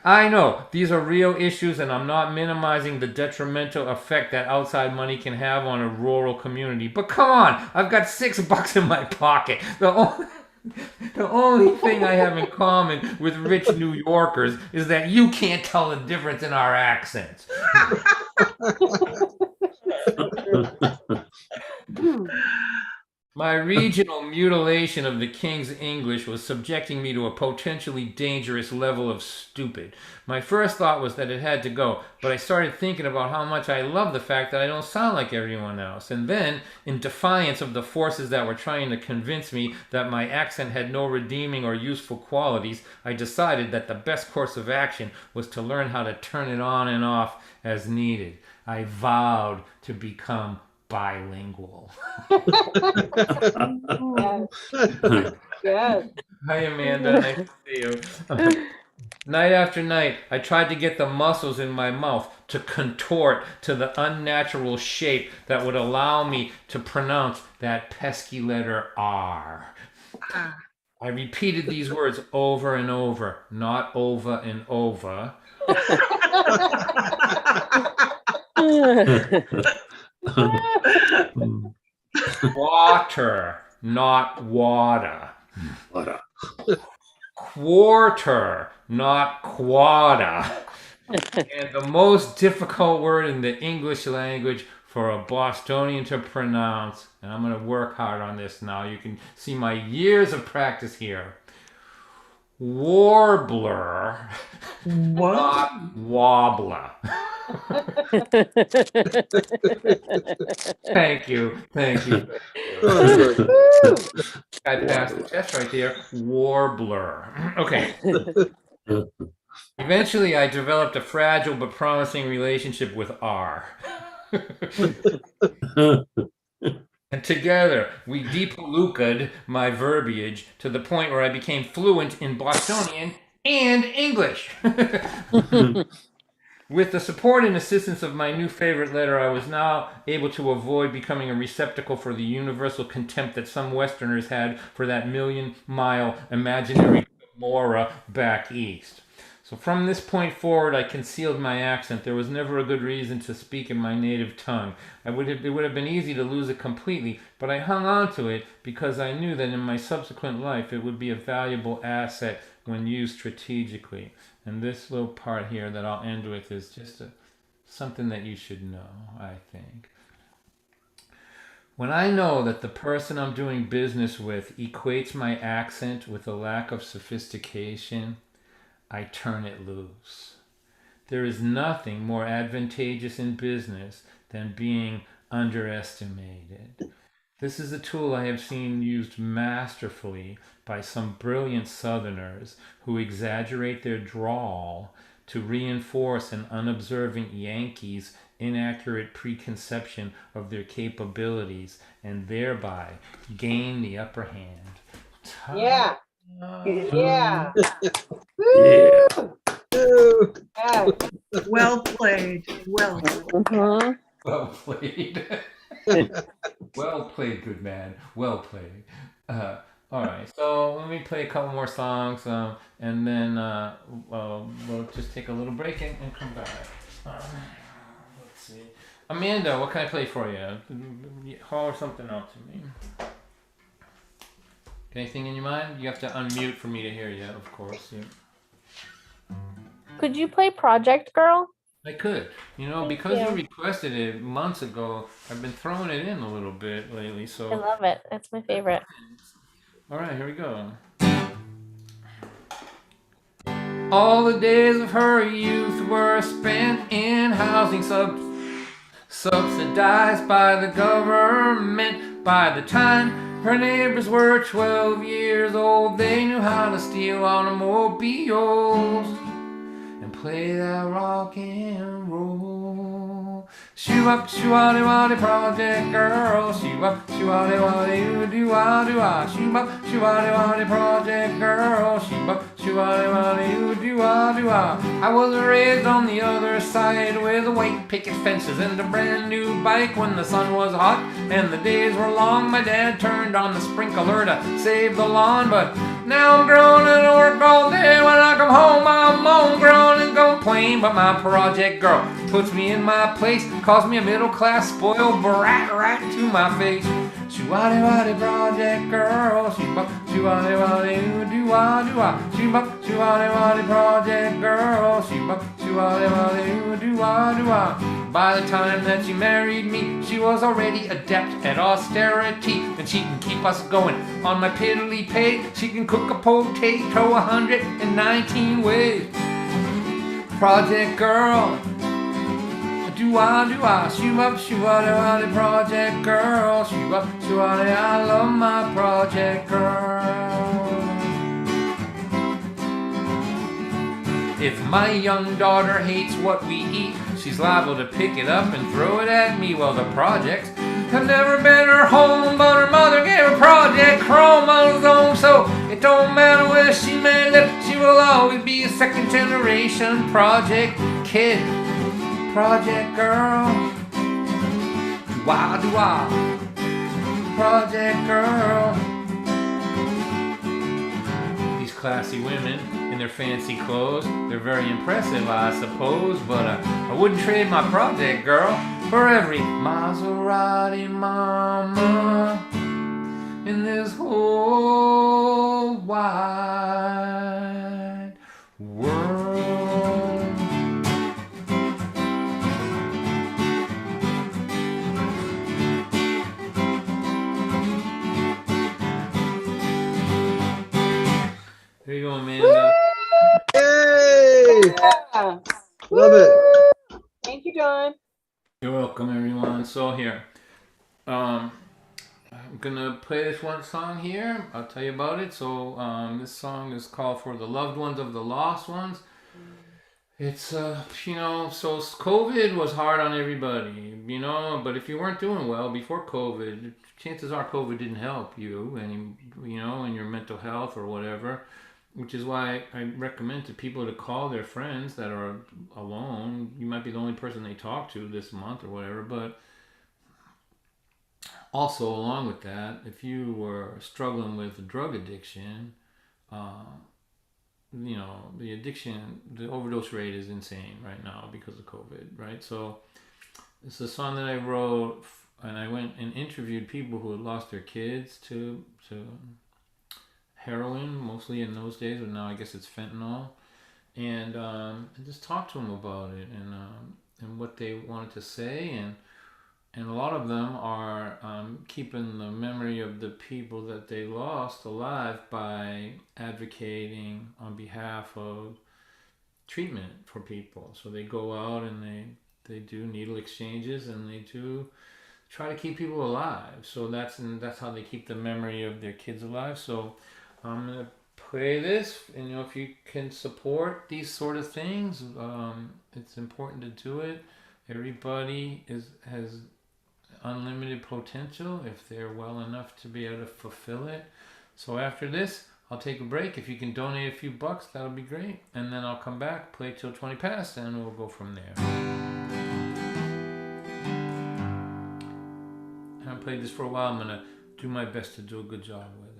I know, these are real issues, and I'm not minimizing the detrimental effect that outside money can have on a rural community. But come on, I've got $6 in my pocket. The only thing I have in common with rich New Yorkers is that you can't tell the difference in our accents. My regional mutilation of the King's English was subjecting me to a potentially dangerous level of stupid. My first thought was that it had to go, but I started thinking about how much I love the fact that I don't sound like everyone else. And then, in defiance of the forces that were trying to convince me that my accent had no redeeming or useful qualities, I decided that the best course of action was to learn how to turn it on and off as needed. I vowed to become bilingual. Yes. Hi, Amanda. Nice to see you. Night after night, I tried to get the muscles in my mouth to contort to the unnatural shape that would allow me to pronounce that pesky letter R. I repeated these words over and over, not over and over. Water, not water. What a Quarter, not quada. And the most difficult word in the English language for a Bostonian to pronounce, and I'm going to work hard on this now. You can see my years of practice here. Warbler, What? not wobbler. Thank you. Oh, good. I passed the test right there. Warbler. Okay. Eventually, I developed a fragile but promising relationship with R. And together, we deep-luca'd my verbiage to the point where I became fluent in Bostonian and English. With the support and assistance of my new favorite letter, I was now able to avoid becoming a receptacle for the universal contempt that some Westerners had for that million-mile imaginary Gomorrah back east. So from this point forward, I concealed my accent. There was never a good reason to speak in my native tongue. It would have been easy to lose it completely, but I hung on to it because I knew that in my subsequent life it would be a valuable asset when used strategically. And this little part here that I'll end with is just something that you should know, I think. When I know that the person I'm doing business with equates my accent with a lack of sophistication, I turn it loose. There is nothing more advantageous in business than being underestimated. This is a tool I have seen used masterfully by some brilliant Southerners who exaggerate their drawl to reinforce an unobservant Yankee's inaccurate preconception of their capabilities and thereby gain the upper hand. Yeah. Yeah. Yeah. Woo! Yeah. Well played. Well played. Mhm. Well played. Well played, good man. Well played. All right, so let me play a couple more songs, and then we'll just take a little break and come back. Let's see. Amanda, what can I play for you? Holler something out to me. Anything in your mind? You have to unmute for me to hear you, of course. Yeah. Could you play Project Girl? I could. Because you requested it months ago, I've been throwing it in a little bit lately, I so. love it. It's my favorite. All right, here we go. All the days of her youth were spent in housing subsidized by the government. By the time her neighbors were 12 years old, they knew how to steal automobiles and play that rock and roll. Shoo-up, shoo-waddy, waddy, project girl. Shoo-up, shoo-waddy, waddy, oo-doo-wah-doo-wah. Shoo-up, shoo-waddy, waddy, project girl. Shoo-up, shoo-waddy, waddy, oo-doo-wah-doo-wah. I was raised on the other side with white picket fences and a brand new bike. When the sun was hot and the days were long, my dad turned on the sprinkler to save the lawn. But now I'm grown and I work all day. When I come home, I'm moan, grown and complain. But my project girl puts me in my place, calls me a middle-class spoiled brat right to my face. Shoo-waddy-waddy, project girl. Shoo-waddy-waddy, oo-doo-wah-doo-wah. Shoo-waddy-waddy, project girl. Shoo-waddy-waddy, oo-doo-wah-doo-wah. By the time that she married me, she was already adept at austerity, and she can keep us going on my piddly pay. She can cook a potato 119 ways. Project girl. Do-ah, shoo-up, shoo-waddy-waddy, project girl. Shoo-up, shoo-waddy, I love my project girl. If my young daughter hates what we eat, she's liable to pick it up and throw it at me. Well, the projects have never been her home, but her mother gave her Project Chrome on his own, so it don't matter where she may live, she will always be a second generation project kid. Project girl, wow, do I, project girl. These classy women in their fancy clothes, they're very impressive, I suppose, but I wouldn't trade my project girl for every Maserati mama in this whole wide world. There you go, Amanda. Yay! Yeah. Love it. Thank you, Don. You're welcome, everyone. So here, I'm gonna play this one song here. I'll tell you about it. So this song is called "For the Loved Ones of the Lost Ones." It's so COVID was hard on everybody, but if you weren't doing well before COVID, chances are COVID didn't help you, and in your mental health or whatever. Which is why I recommend to people to call their friends that are alone. You might be the only person they talk to this month or whatever, but also along with that, if you were struggling with drug addiction, the overdose rate is insane right now because of COVID, right? So it's a song that I wrote, and I went and interviewed people who had lost their kids to heroin, mostly in those days, but now I guess it's fentanyl, and just talked to them about it and what they wanted to say, and a lot of them are keeping the memory of the people that they lost alive by advocating on behalf of treatment for people. So they go out and they do needle exchanges, and they do try to keep people alive. So that's how they keep the memory of their kids alive. So I'm gonna play this, and if you can support these sort of things, it's important to do it. Everybody has unlimited potential if they're well enough to be able to fulfill it. So after this, I'll take a break. If you can donate a few bucks, that'll be great. And then I'll come back, play till 20 past, and we'll go from there. I haven't played this for a while. I'm going to do my best to do a good job with it.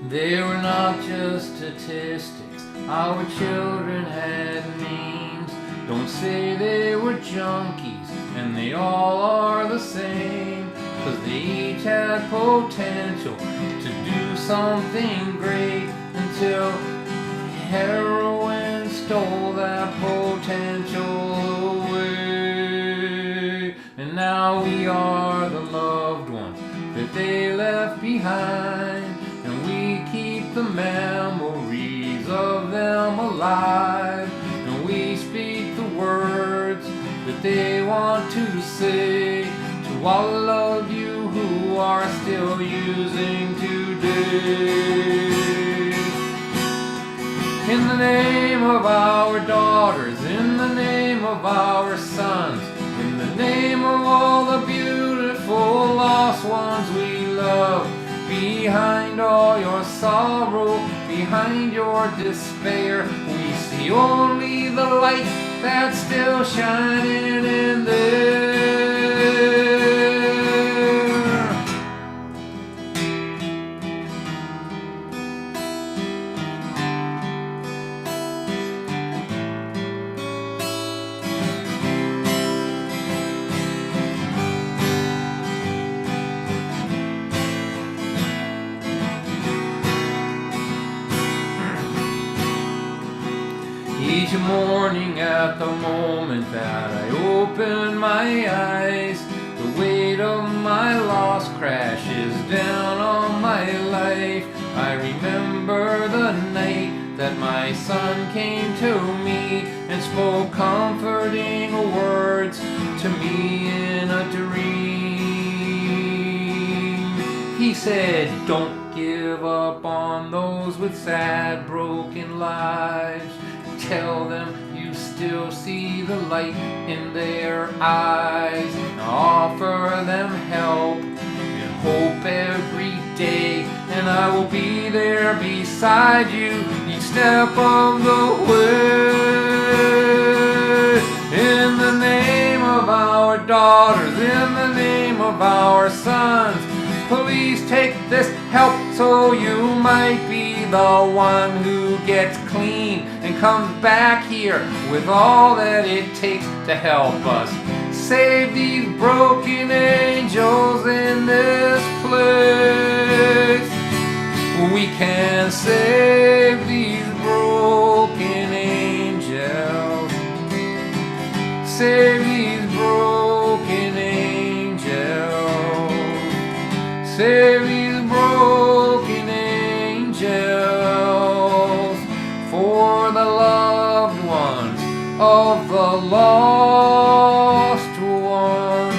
They were not just statistics, our children had names. Don't say they were junkies, and they all are the same, 'cause they each had potential to do something great, until heroin stole that potential away. And now we are the loved ones that they left behind, keep the memories of them alive, and we speak the words that they want to say to all of you who are still using today. In the name of our daughters, in the name of our sons, in the name of all the beautiful lost ones we love, behind all your sorrow, behind your despair, we see only the light that's still shining in there. Each morning at the moment that I open my eyes, the weight of my loss crashes down on my life. I remember the night that my son came to me and spoke comforting words to me in a dream. He said, "Don't give up on those with sad, broken lives. Tell them you still see the light in their eyes. Offer them help and hope every day, and I will be there beside you each step of the way. In the name of our daughters, in the name of our sons, please take this help so you might be the one who gets clean and comes back here with all that it takes to help us save these broken angels in this place. We can save these broken angels, save these broken angels, save these broken angels, for the loved ones of the lost one.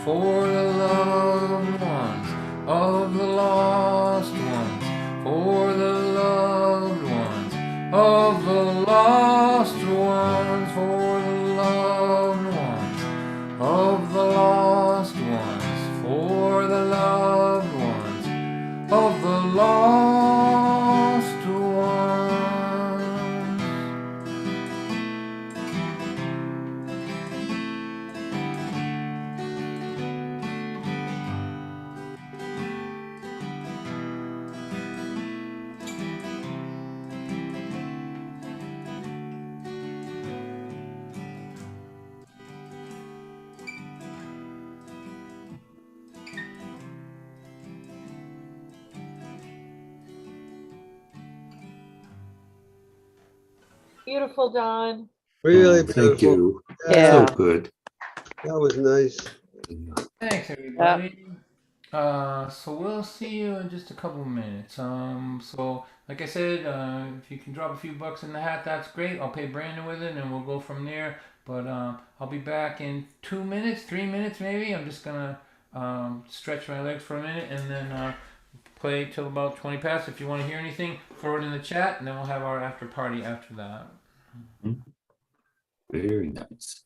For the loved ones of the lost ones, for the loved ones of the lost ones, for the loved ones of the lost ones, for the loved ones of the lost ones. Beautiful, Don. Really Thank beautiful. you. Yeah. So good. That was nice. Thanks, everybody. So we'll see you in just a couple minutes. So like I said, if you can drop a few bucks in the hat, that's great. I'll pay Brandon with it, and we'll go from there. But I'll be back in 2 minutes, 3 minutes, maybe. I'm just gonna stretch my legs for a minute, and then play till about 20 past. If you want to hear anything, throw it in the chat, and then we'll have our after party after that. Very nice.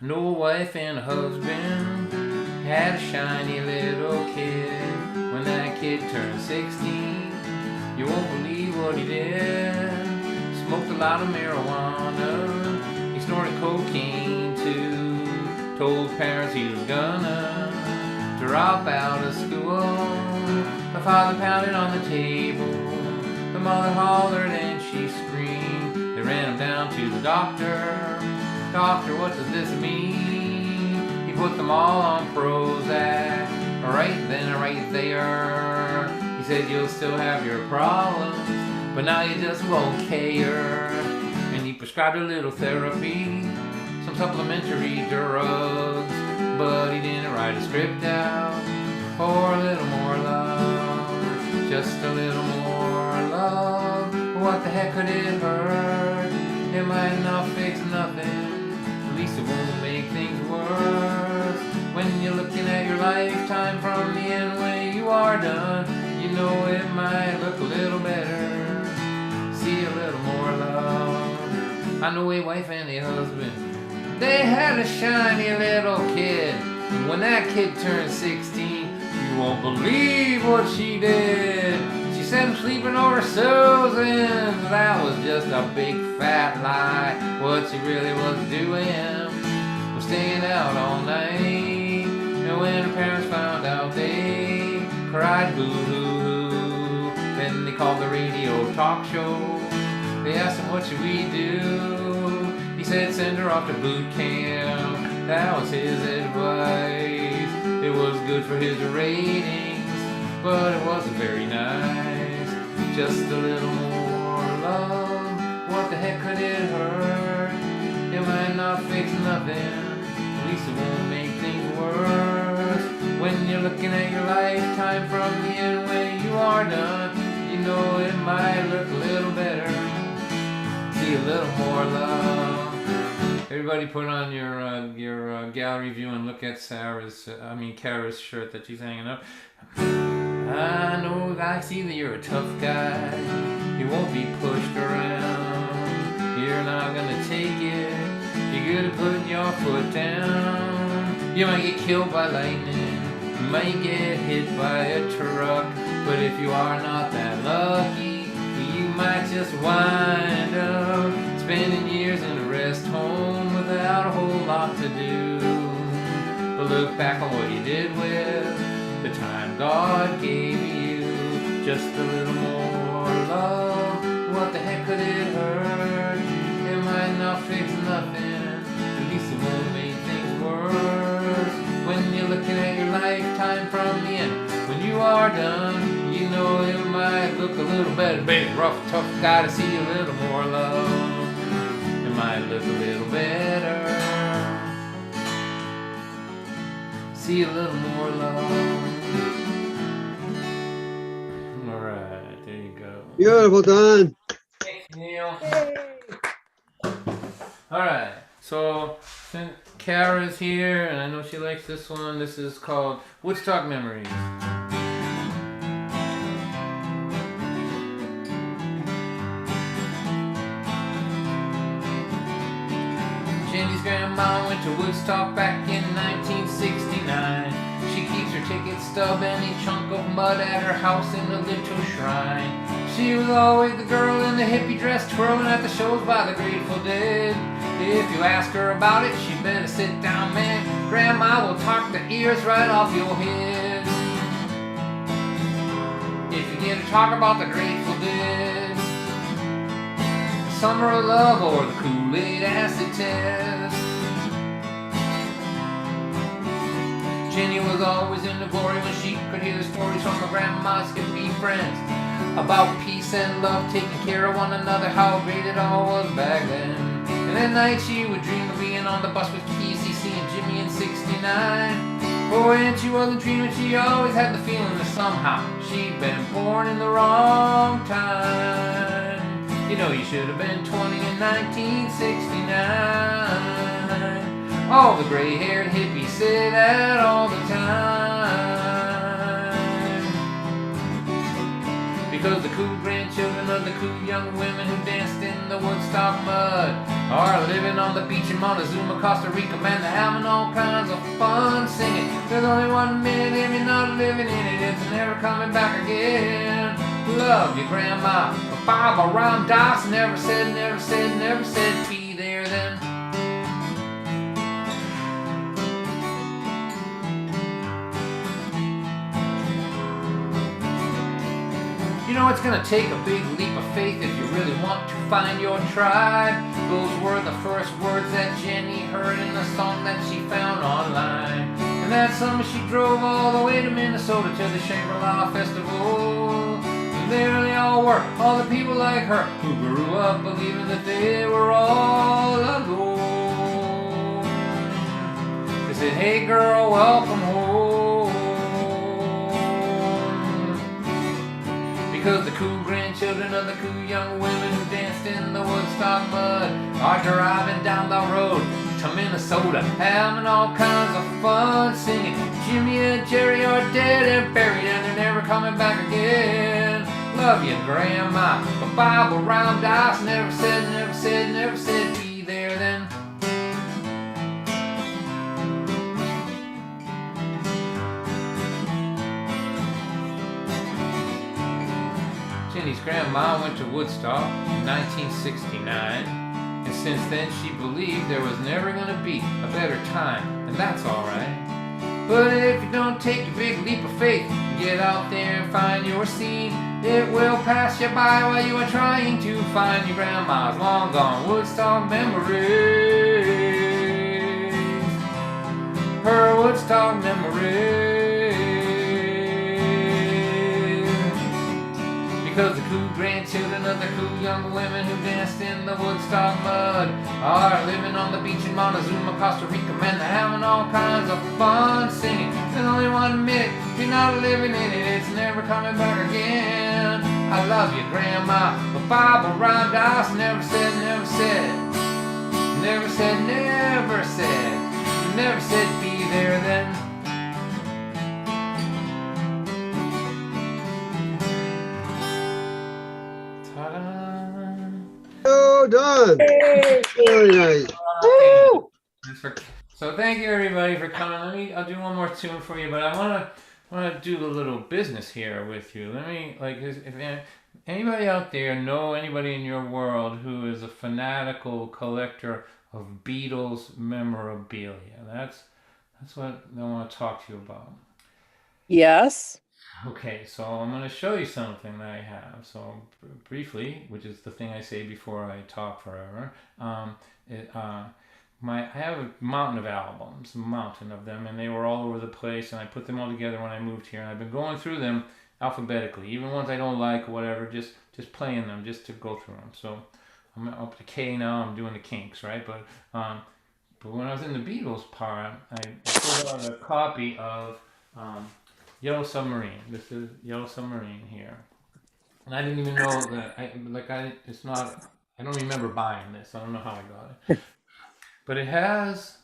An old wife and a husband had a shiny little kid. When that kid turned 16, you won't believe what he did. Smoked a lot of marijuana, he snorted cocaine too. Told parents he was gonna drop out of school. The father pounded on the table, the mother hollered and she screamed. They ran him down to the doctor. Doctor, what does this mean? He put them all on Prozac, right then, right there. He said you'll still have your problems, but now you just won't care. And he prescribed a little therapy, some supplementary drugs, but he didn't write a script out for a little more love, just a little more love. What the heck could it hurt? It might not fix nothing, at least it won't make things worse. When you're looking at your lifetime from the end when you are done, you know it might look a little better, see a little more love. I know a wife and a husband, they had a shiny little kid. And when that kid turned 16, you won't believe what she did. She said I'm sleeping over Susan. That was just a big fat lie. What she really was doing was staying out all night. And when her parents found out, they cried boo-hoo-hoo. Then they called the radio talk show. They asked him, what should we do? He said, send her off to boot camp. That was his advice. It was good for his ratings, but it wasn't very nice. Just a little more love. What the heck could it hurt? It might not fix nothing, at least it won't make things worse. When you're looking at your lifetime from the end when you are done, you know it might look a little better, see a little more love. Everybody put on your gallery view and look at Kara's shirt that she's hanging up. I know, I see that you're a tough guy. You won't be pushed around. You're not gonna take it. You're good at putting your foot down. You might get killed by lightning. You might get hit by a truck. But if you are not that lucky, you might just wind up spending years in a rest home without a whole lot to do. But look back on what you did with the time God gave you. Just a little more love. What the heck could it hurt? It might not fix nothing, at least it won't make things worse. When you're looking at your lifetime from the end, when you are done, you know it might look a little better. Big, rough, tough guy to see a little more love. It might look a little better, see a little more love. All right, there you go. Beautiful, Don. Thanks, Neil. All right, so since Kara's here, and I know she likes this one, this is called Woodstock Memories. Jenny's grandma went to Woodstock back in 1969. She keeps her ticket stub and a chunk of mud at her house in a little shrine. She was always the girl in the hippie dress twirling at the shows by the Grateful Dead. If you ask her about it, she better sit down, man. Grandma will talk the ears right off your head. If you get to talk about the Grateful Dead, Summer of Love or the Kool-Aid acid test. Jenny was always in the glory when she could hear the stories from her grandma's hippie friends about peace and love, taking care of one another, how great it all was back then. And at night she would dream of being on the bus with KCC and Jimmy in 69. Boy, and she wasn't dreaming, she always had the feeling that somehow she'd been born in the wrong time. You know, you should have been 20 in 1969. All the gray-haired hippies say that all the time. Because the cool grandchildren of the cool young women who danced in the Woodstock mud are living on the beach in Montezuma, Costa Rica. Man, they're having all kinds of fun singing. There's only 1 minute if you're not living in it. It's never coming back again. Love your grandma, but Barbara Ram Dass never said, be there then. You know, it's gonna take a big leap of faith if you really want to find your tribe. Those were the first words that Jenny heard in a song that she found online. And that summer she drove all the way to Minnesota to the Shangri-La Festival. And there they all were, all the people like her, who grew up believing that they were all alone. They said, hey girl, welcome home. Because the cool grandchildren of the cool young women who danced in the Woodstock mud are driving down the road to Minnesota, having all kinds of fun singing. Jimmy and Jerry are dead and buried, and they're never coming back again. Love you, Grandma, but Bible Ram Dass never said, be there then. Jenny's grandma went to Woodstock in 1969, and since then she believed there was never going to be a better time, and that's alright. But if you don't take a big leap of faith and get out there and find your scene, it will pass you by while you are trying to find your grandma's long gone Woodstock memories. Her Woodstock memories. Because the cool grandchildren of the cool young women who danced in the Woodstock mud are living on the beach in Montezuma, Costa Rica. Man, they're having all kinds of fun singing. There's only 1 minute, if you're not living in it, it's never coming back again. I love you, Grandma, but Barbara Ram Dass never said, be there then. Oh, done. Very nice. So thank you everybody for coming. I'll do one more tune for you, but I want to do a little business here with you. If anybody out there know anybody in your world who is a fanatical collector of Beatles memorabilia, that's what I want to talk to you about. Yes. Okay, so I'm going to show you something that I have. So briefly, which is the thing I say before I talk forever, I have a mountain of albums, and they were all over the place, and I put them all together when I moved here, and I've been going through them alphabetically, even ones I don't like or whatever, just playing them just to go through them. So I'm up to K now. I'm doing the Kinks, right? But when I was in the Beatles part, I pulled out a copy of Yellow Submarine. This is Yellow Submarine here, and I didn't even know that. I don't remember buying this. I don't know how I got it, but it has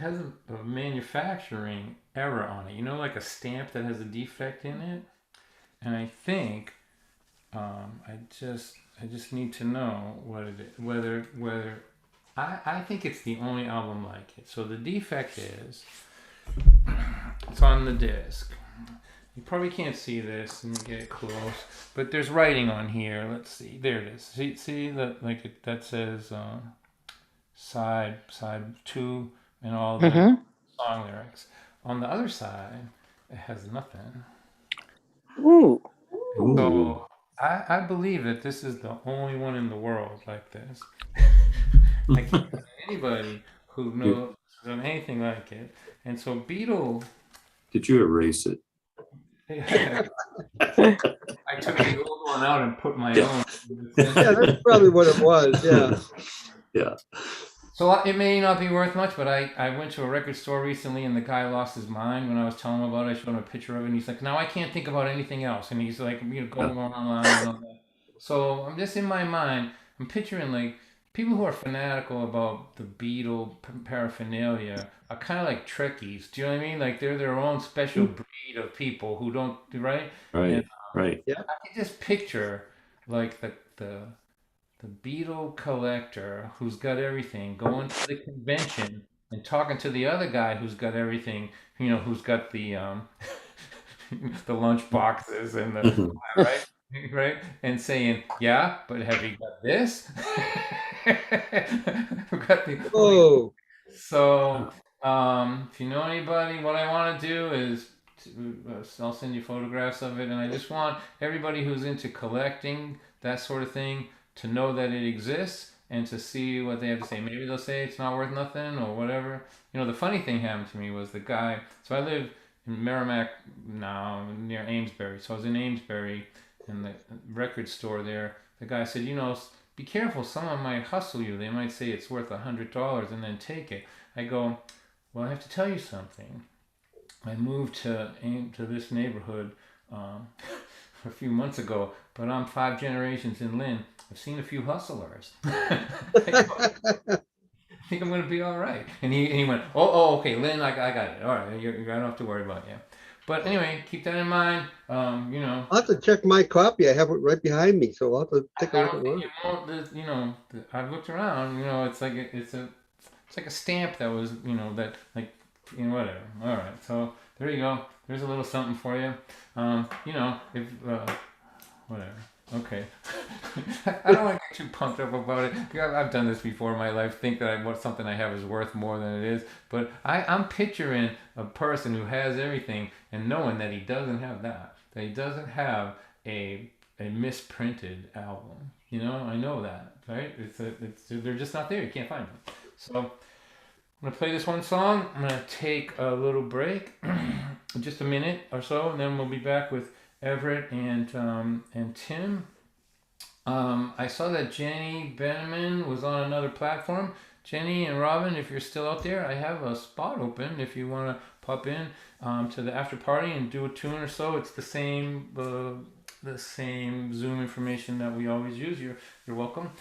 a manufacturing error on it. You know, like a stamp that has a defect in it. And I think I just need to know what it is, whether I think it's the only album like it. So the defect is. It's on the disc. You probably can't see this and get it close, but there's writing on here. Let's see. There it is. See that that says side 2 and all the song lyrics. On the other side, it has nothing. Ooh. So I believe that this is the only one in the world like this. I can't find anybody who knows anything like it. And so Beetle. Did you erase it? I took the old one out and put my own. Yeah, that's probably what it was. Yeah. Yeah. So it may not be worth much, but I went to a record store recently, and the guy lost his mind when I was telling him about it. I showed him a picture of it, and he's like, now I can't think about anything else. And he's like, going online and all that. So I'm just in my mind, I'm picturing like people who are fanatical about the Beatle paraphernalia are kind of like Trekkies. Do you know what I mean? Like they're their own special breed of people who don't, right? Right. And, Right. I can just picture like the beetle collector who's got everything going to the convention and talking to the other guy who's got everything, who's got the the lunch boxes and the Mhm. right, right, and saying, "Yeah, but have you got this?" We've got the Oh, so, if you know anybody, what I want to do is I'll send you photographs of it, and I just want everybody who's into collecting that sort of thing to know that it exists and to see what they have to say. Maybe they'll say it's not worth nothing or whatever. The funny thing happened to me was the guy. So I live in Merrimack now, near Amesbury. So I was in Amesbury, in the record store there. The guy said, be careful, someone might hustle you. They might say it's worth $100 and then take it. I go, well, I have to tell you something. I moved to this neighborhood a few months ago, but I'm 5 generations in Lynn. I've seen a few hustlers. I think I'm going to be all right. And he went, okay, Lynn, I got it. All right, you don't have to worry about it. But anyway, keep that in mind. I'll have to check my copy. I have it right behind me, so I'll have to take a I look don't at think one. I've looked around. It's like it's like a stamp that was, that like, whatever. All right, so there you go. There's a little something for you. If whatever. Okay. I don't want to get too pumped up about it. I've done this before in my life. Think that something I have is worth more than it is. But I'm picturing a person who has everything and knowing that he doesn't have that. That he doesn't have a misprinted album. I know that, right? They're just not there. You can't find them. So I'm gonna play this one song. I'm gonna take a little break, just a minute or so, and then we'll be back with Everett and Tim. I saw that Jenny Benjamin was on another platform. Jenny and Robin, if you're still out there, I have a spot open if you want to pop in to the after party and do a tune or so. It's the same Zoom information that we always use. You're welcome.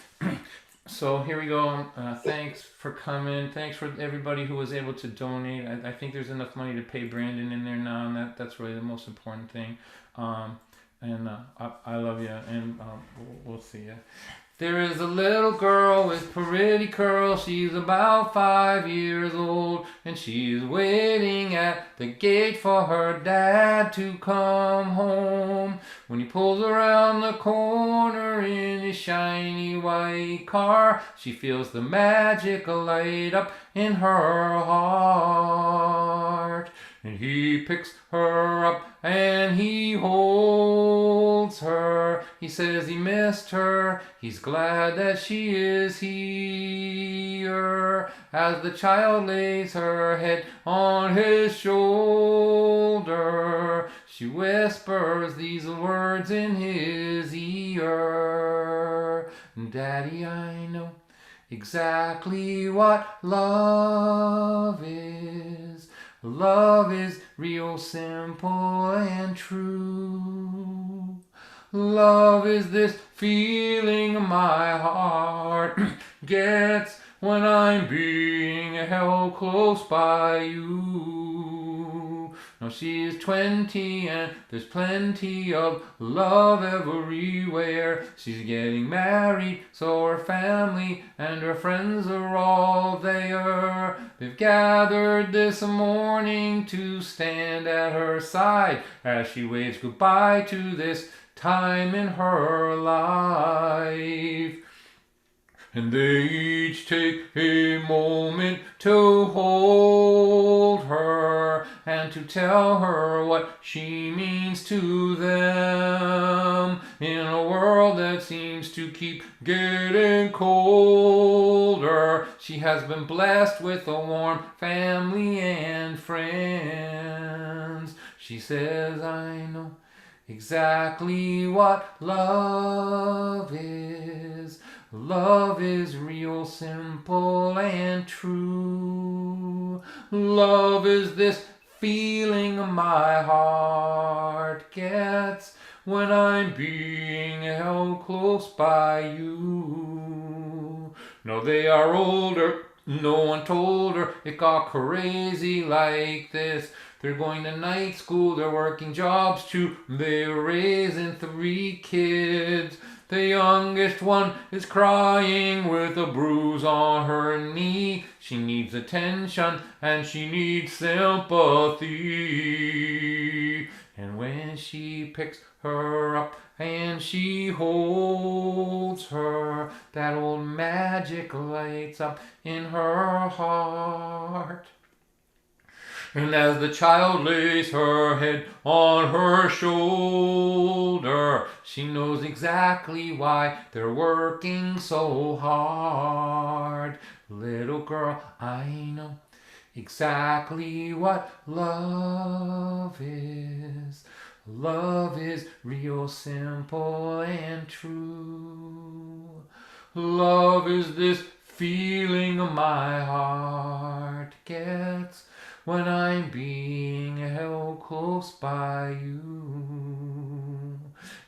So here we go. Thanks for coming. Thanks for everybody who was able to donate. I think there's enough money to pay Brandon in there now, and that's really the most important thing. I love you, and we'll see you. There is a little girl with pretty curls. She's about 5 years old, and she's waiting at the gate for her dad to come home. When he pulls around the corner in his shiny white car, she feels the magic light up in her heart. And he picks her up and he holds her. He says he missed her. He's glad that she is here. As the child lays her head on his shoulder, she whispers these words in his ear. Daddy, I know exactly what love is. Love is real simple and true. Love is this feeling my heart gets when I'm being held close by you. Now she's 20 and there's plenty of love everywhere. She's getting married, so her family and her friends are all there. They've gathered this morning to stand at her side as she waves goodbye to this time in her life. And they each take a moment to hold her and to tell her what she means to them in a world that seems to keep getting colder. She has been blessed with a warm family and friends. She says, I know exactly what love is. Love is real simple and true. Love is this feeling my heart gets when I'm being held close by you. No, they are older. No one told her it got crazy like this. They're going to night school, they're working jobs too. They're raising 3 kids. The youngest one is crying with a bruise on her knee. She needs attention and she needs sympathy. And when she picks her up and she holds her, that old magic lights up in her heart. And as the child lays her head on her shoulder, she knows exactly why they're working so hard. Little girl, I know exactly what love is. Love is real simple and true. Love is this feeling my heart gets when I'm being held close by you.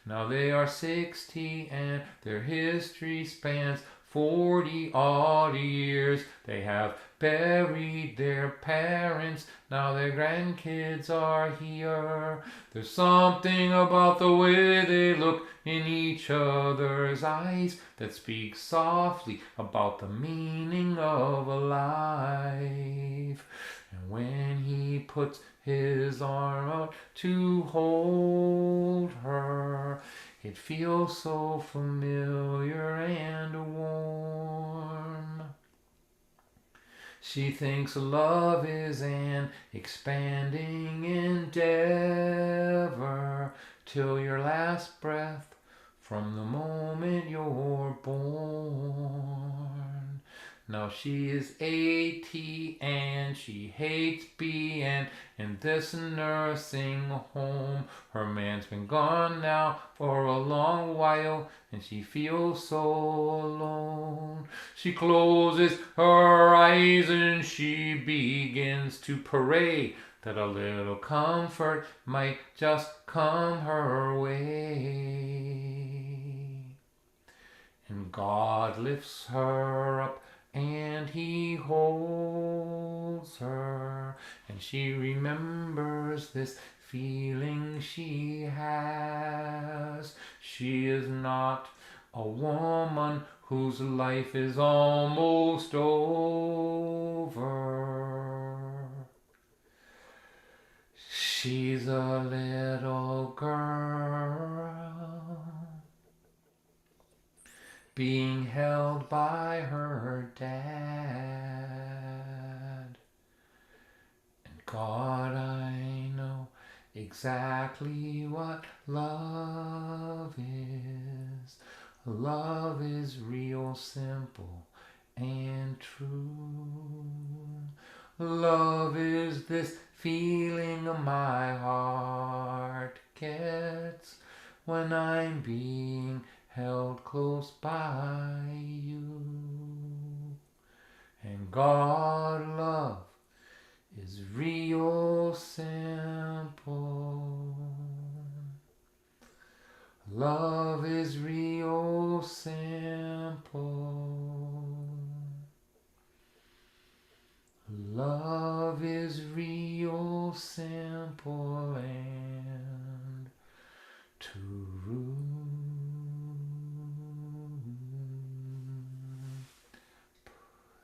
Now they are 60 and their history spans 40 odd years. They have buried their parents, now their grandkids are here. There's something about the way they look in each other's eyes that speaks softly about the meaning of a life. And when he puts his arm out to hold her, it feels so familiar and warm. She thinks love is an expanding endeavor till your last breath from the moment you're born. Now she is 80 and she hates being in this nursing home. Her man's been gone now for a long while and she feels so alone. She closes her eyes and she begins to pray that a little comfort might just come her way. And God lifts her up and he holds her, and she remembers this feeling she has. She is not a woman whose life is almost over. She's a little girl being held by her dad. And God, I know exactly what love is. Love is real simple and true. Love is this feeling my heart gets when I'm being held close by you. And God, love is real simple. Love is real simple. Love is real simple and true.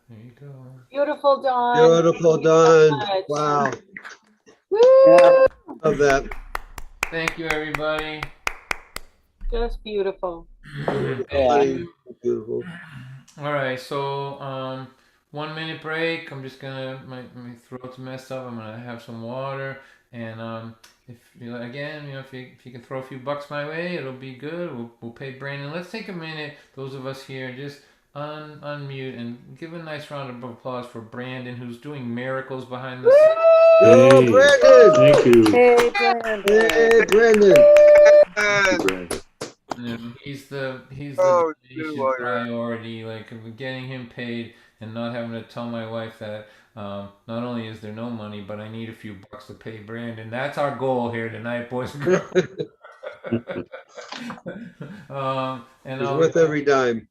There you go. Beautiful, Dawn. Beautiful Thank you so done. much. Wow. Woo! Love that. Thank you, everybody. Just beautiful. Thank you. Beautiful. All right, so 1 minute break. I'm just gonna my throat's messed up. I'm gonna have some water, and if you again, if you can throw a few bucks my way, it'll be good. We'll pay Brandon. Let's take a minute. Those of us here, just unmute and give a nice round of applause for Brandon, who's doing miracles behind the scenes. Yo, Hey, Brandon. thank you. Hey, Brandon. Hey, Brandon. Thank you, Brandon. You know, he's the Oh, donation dude, priority. Like getting him paid and not having to tell my wife that not only is there no money, but I need a few bucks to pay Brandon. That's our goal here tonight, boys and girls. And He's I'll worth every dime.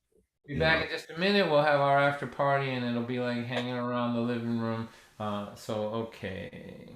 be back in just a minute. We'll have our after party, and it'll be like hanging around the living room. So okay.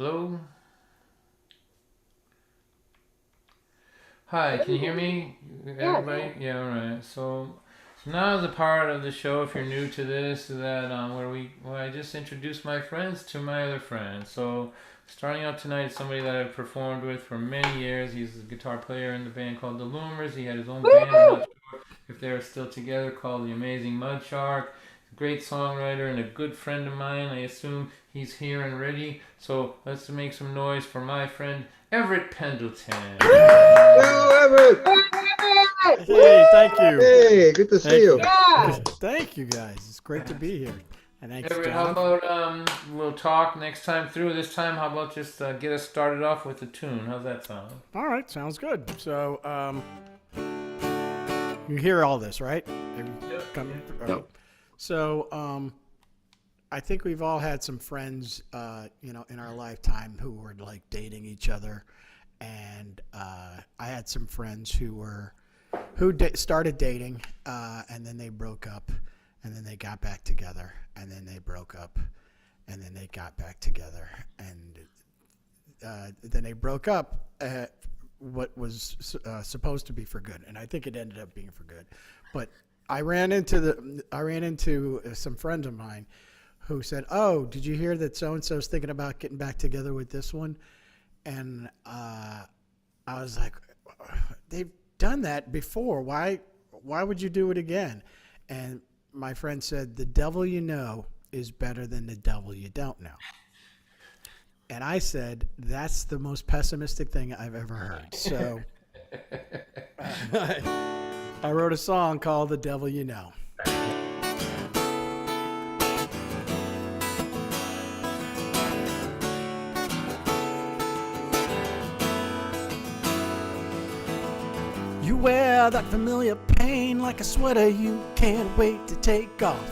Hello? Hi, can you hear me? Everybody? Yeah, all right. So now the part of the show, if you're new to this, that where I just introduce my friends to my other friends. So starting out tonight, somebody that I've performed with for many years. He's a guitar player in the band called The Loomers. He had his own band. I'm not sure if they're still together, called The Amazing Mud Shark. Great songwriter and a good friend of mine. I assume he's here and ready. So let's make some noise for my friend Everett Pendleton. Hello, Everett. Hey, thank you. Hey, good to see you. Yeah. Thank you, guys. It's great to be here. And thanks, Everett, how John. about we'll talk next time through. This time, how about just get us started off with a tune? How's that sound? All right, sounds good. So, you hear all this, right? Coming? All right. So, I think we've all had some friends, in our lifetime who were like dating each other, and I had some friends who started dating, and then they broke up, and then they got back together, and then they broke up, and then they got back together, and then they broke up. What was supposed to be for good, and I think it ended up being for good, but I ran into some friends of mine who said, "Oh, did you hear that so-and-so's thinking about getting back together with this one?" And I was like, "They've done that before. Why would you do it again?" And my friend said, "The devil you know is better than the devil you don't know." And I said, "That's the most pessimistic thing I've ever heard." So I wrote a song called "The Devil You Know." You wear that familiar pain like a sweater you can't wait to take off.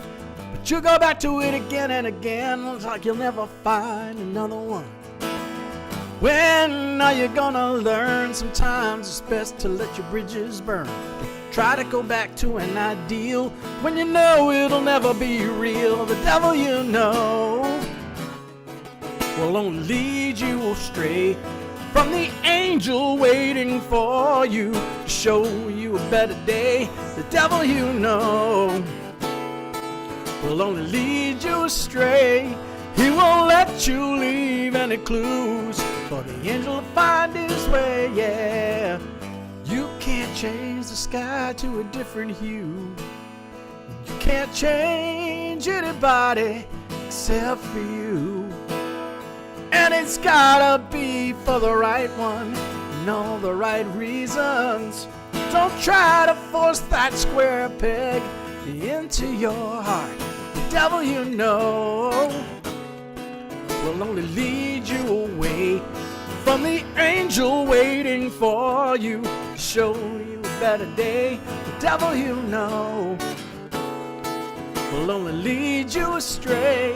But you go back to it again and again. Looks like you'll never find another one. When are you gonna learn? Sometimes it's best to let your bridges burn. Try to go back to an ideal when you know it'll never be real. The devil you know will only lead you astray from the angel waiting for you to show you a better day. The devil you know will only lead you astray. He won't let you leave any clues for the angel to find his way, yeah. You can't change the sky to a different hue. You can't change anybody except for you. And it's gotta be for the right one and all the right reasons. Don't try to force that square peg into your heart. The devil you know will only lead you away from the angel waiting for you to show you a better day. The devil you know will only lead you astray.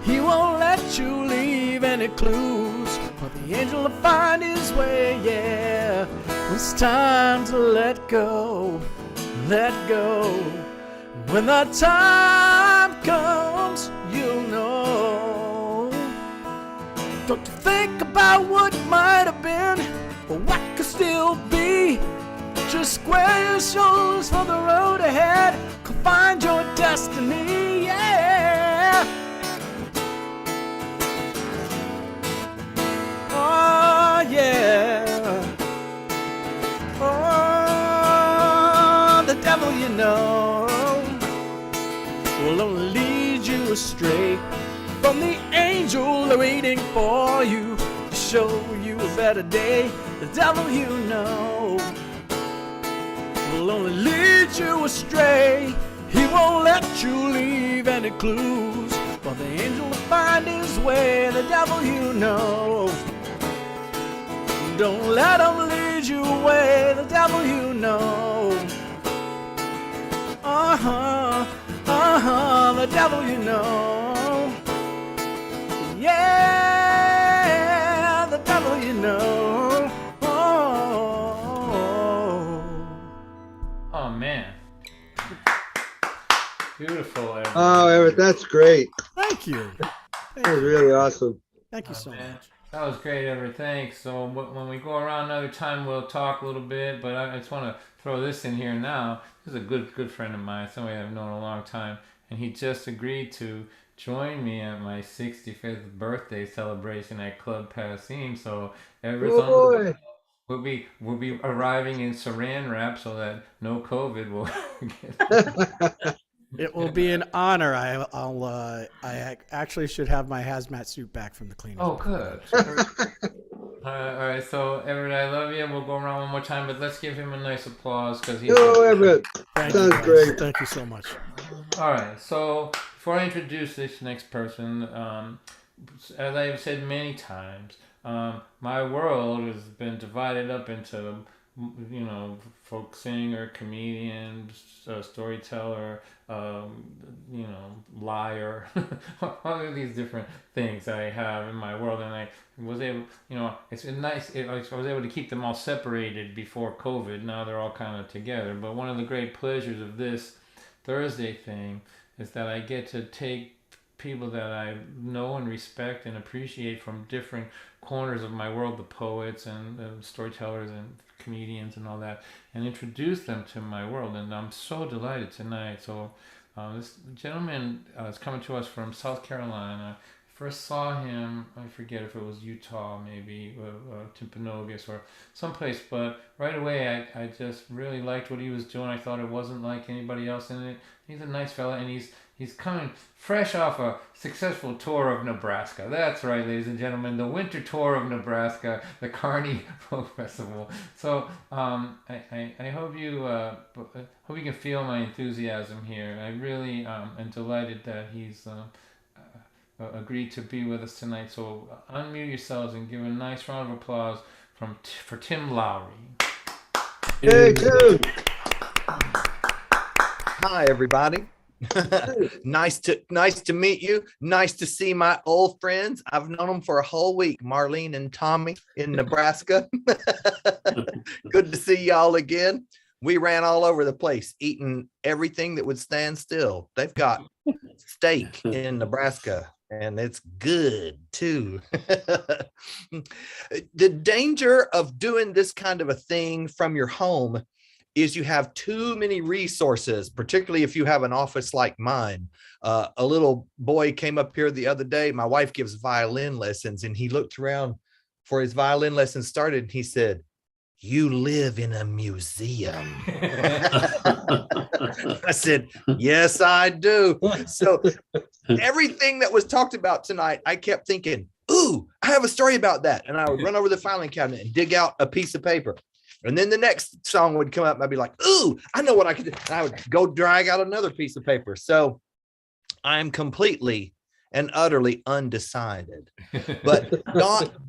He won't let you leave any clues for the angel to find his way, yeah. It's time to let go, let go. When the time comes, you'll know. Don't you think about what might have been or what could still be. Just square your shoulders for the road ahead. Go find your destiny, yeah. Oh, yeah. Oh, the devil you know will only lead you astray from the angel waiting for you to show you a better day. The devil you know will only lead you astray. He won't let you leave any clues for the angel to find his way. The devil you know, don't let him lead you away. The devil you know, the devil you know, yeah, the devil you know. Oh man, beautiful, Everett. Oh, Everett, that's great. Thank you. That was really awesome. Thank you so man. much. That was great, Everett. Thanks. So when we go around another time, we'll talk a little bit. But I just want to throw this in here now. This is a good friend of mine, somebody I've known a long time, and he just agreed to join me at my 65th birthday celebration at Club Passim. So Everett's on the Boy. we'll be arriving in Saran wrap so that no COVID will get. It will be an honor. I actually should have my hazmat suit back from the cleaning. Oh, good. All right, so Everett, I love you. We'll go around one more time, but let's give him a nice applause because he's. Yo, Everett. Thank you, Sounds guys. great. Thank you so much. All right, so before I introduce this next person, as I've said many times, my world has been divided up into, folk singer, comedian, storyteller, liar, all of these different things that I have in my world, and I was able, it's been nice. I was able to keep them all separated before COVID. Now they're all kind of together. But one of the great pleasures of this Thursday thing is that I get to take people that I know and respect and appreciate from different corners of my world, the poets and the storytellers and comedians and all that, and introduce them to my world. And I'm so delighted tonight. So this gentleman is coming to us from South Carolina. First saw him, I forget if it was Utah, maybe Timpanogos or someplace, but right away I just really liked what he was doing. I thought it wasn't like anybody else in it. He's a nice fella, and he's coming fresh off a successful tour of Nebraska. That's right, ladies and gentlemen, the winter tour of Nebraska, the Kearney Folk Festival. So I hope you can feel my enthusiasm here. I really am delighted that he's agreed to be with us tonight. So unmute yourselves and give a nice round of applause for Tim Lowry. Hey, Tim. Hi, everybody. Nice to meet you. Nice to see my old friends. I've known them for a whole week, Marlene and Tommy in Nebraska. Good to see y'all again. We ran all over the place, eating everything that would stand still. They've got steak in Nebraska, and it's good too. The danger of doing this kind of a thing from your home is you have too many resources, particularly if you have an office like mine. A little boy came up here the other day. My wife gives violin lessons, and he looked around for his violin lesson started, and he said, "You live in a museum." I said, "Yes, I do." So everything that was talked about tonight, I kept thinking, "Ooh, I have a story about that." And I would run over the filing cabinet and dig out a piece of paper. And then the next song would come up and I'd be like, "Ooh, I know what I could do." And I would go drag out another piece of paper. So I'm completely and utterly undecided. But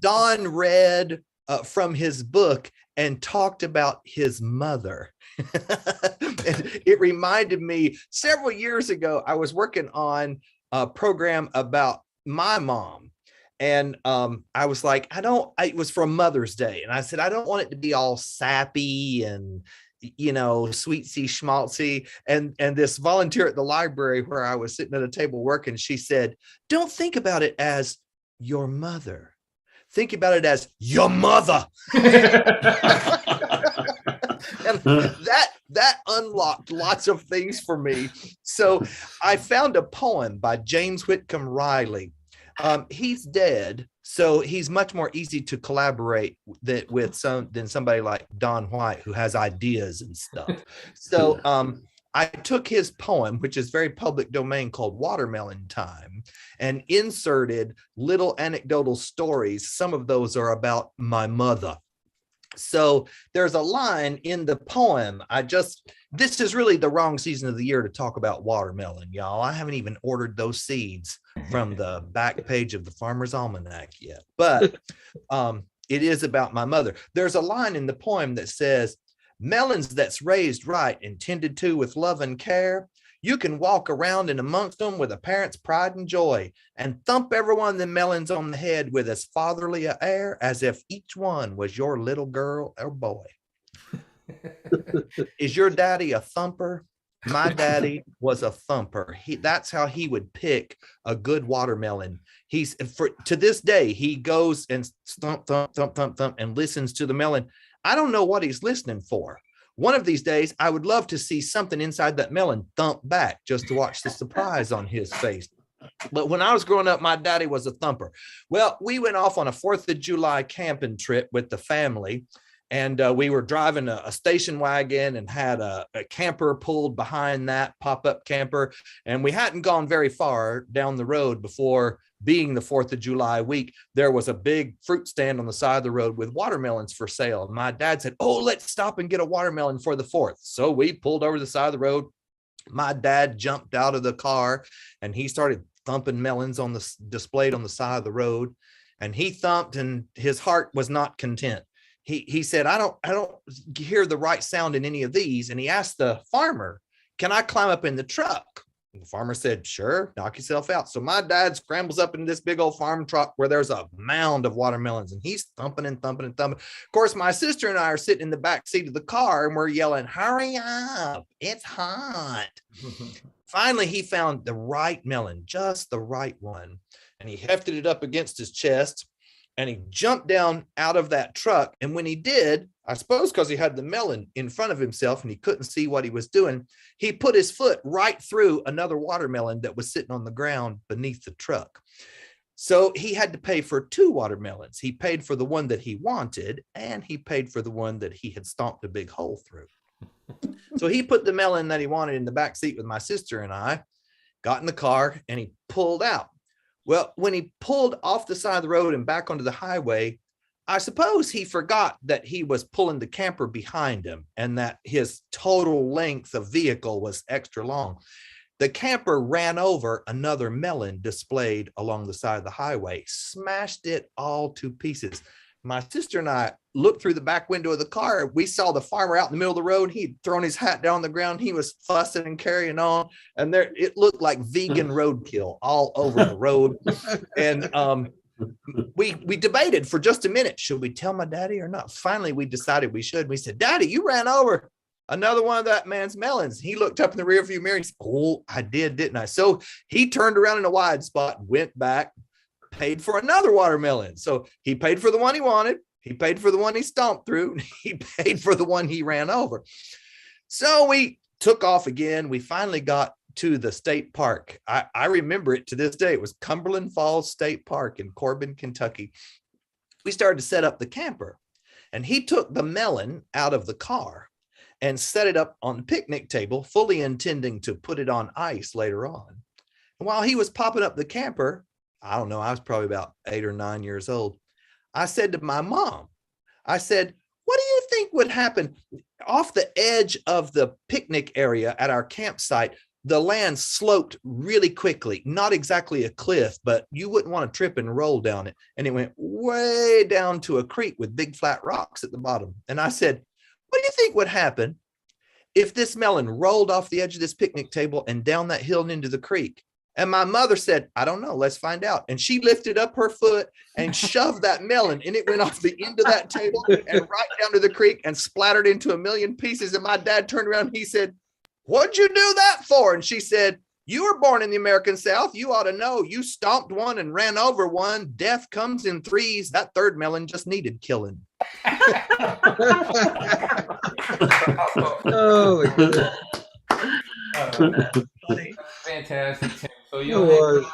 Don read from his book and talked about his mother. And it reminded me, several years ago, I was working on a program about my mom. And I was like, it was for Mother's Day. And I said, I don't want it to be all sappy and, sweetsy schmaltzy. And this volunteer at the library where I was sitting at a table working, she said, "Don't think about it as your mother. Think about it as your mother." And that unlocked lots of things for me. So I found a poem by James Whitcomb Riley. He's dead, so he's much more easy to collaborate with than somebody like Don White, who has ideas and stuff. So I took his poem, which is very public domain, called Watermelon Time, and inserted little anecdotal stories. Some of those are about my mother. So there's a line in the poem. This is really the wrong season of the year to talk about watermelon, y'all. I haven't even ordered those seeds from the back page of the Farmer's Almanac yet, but it is about my mother. There's a line in the poem that says, "Melons that's raised right and tended to with love and care, you can walk around in amongst them with a parent's pride and joy and thump every one of them melons on the head with as fatherly a air as if each one was your little girl or boy." Is your daddy a thumper My daddy was a thumper. That's how he would pick a good watermelon. To this day, he goes and thump, thump, thump, thump, thump, and listens to the melon. I don't know what he's listening for. One of these days, I would love to see something inside that melon thump back just to watch the surprise on his face. But when I was growing up, my daddy was a thumper. Well, we went off on a 4th of July camping trip with the family. And we were driving a station wagon and had a camper pulled behind that pop-up camper. And we hadn't gone very far down the road before, being the 4th of July week, there was a big fruit stand on the side of the road with watermelons for sale. And my dad said, oh, let's stop and get a watermelon for the 4th. So we pulled over the side of the road. My dad jumped out of the car and he started thumping melons on the displayed on the side of the road. And he thumped and his heart was not content. He said, I don't hear the right sound in any of these. And he asked the farmer, can I climb up in the truck? And the farmer said, sure, knock yourself out. So my dad scrambles up in this big old farm truck where there's a mound of watermelons and he's thumping and thumping and thumping. Of course, my sister and I are sitting in the back seat of the car and we're yelling, hurry up, it's hot. Finally, he found the right melon, just the right one. And he hefted it up against his chest. And he jumped down out of that truck. And when he did, I suppose because he had the melon in front of himself and he couldn't see what he was doing, he put his foot right through another watermelon that was sitting on the ground beneath the truck. So he had to pay for 2 watermelons. He paid for the one that he wanted, and he paid for the one that he had stomped a big hole through. So he put the melon that he wanted in the back seat with my sister and I, got in the car, and he pulled out. Well, when he pulled off the side of the road and back onto the highway, I suppose he forgot that he was pulling the camper behind him and that his total length of vehicle was extra long. The camper ran over another melon displayed along the side of the highway, smashed it all to pieces. My sister and I looked through the back window of the car. We saw the farmer out in the middle of the road. He'd thrown his hat down on the ground. He was fussing and carrying on. And there, it looked like vegan roadkill all over the road. And we debated for just a minute. Should we tell my daddy or not? Finally, we decided we should. We said, Daddy, you ran over another one of that man's melons. He looked up in the rearview mirror. He said, oh, I did, didn't I? So he turned around in a wide spot, went back, paid for another watermelon. So he paid for the one he wanted. He paid for the one he stomped through. And he paid for the one he ran over. So we took off again. We finally got to the state park. I remember it to this day. It was Cumberland Falls State Park in Corbin, Kentucky. We started to set up the camper, and he took the melon out of the car and set it up on the picnic table, fully intending to put it on ice later on. And while he was popping up the camper, I don't know, I was probably about 8 or 9 years old. I said to my mom, I said, what do you think would happen off the edge of the picnic area at our campsite? The land sloped really quickly, not exactly a cliff, but you wouldn't want to trip and roll down it. And it went way down to a creek with big flat rocks at the bottom. And I said, what do you think would happen if this melon rolled off the edge of this picnic table and down that hill and into the creek? And my mother said, I don't know, let's find out. And she lifted up her foot and shoved that melon, and it went off the end of that table and right down to the creek and splattered into a million pieces. And my dad turned around and he said, what'd you do that for? And she said, you were born in the American South. You ought to know. You stomped one and ran over one. Death comes in threes. That third melon just needed killing. Oh, my goodness. Fantastic, Tim. So No you'll worries.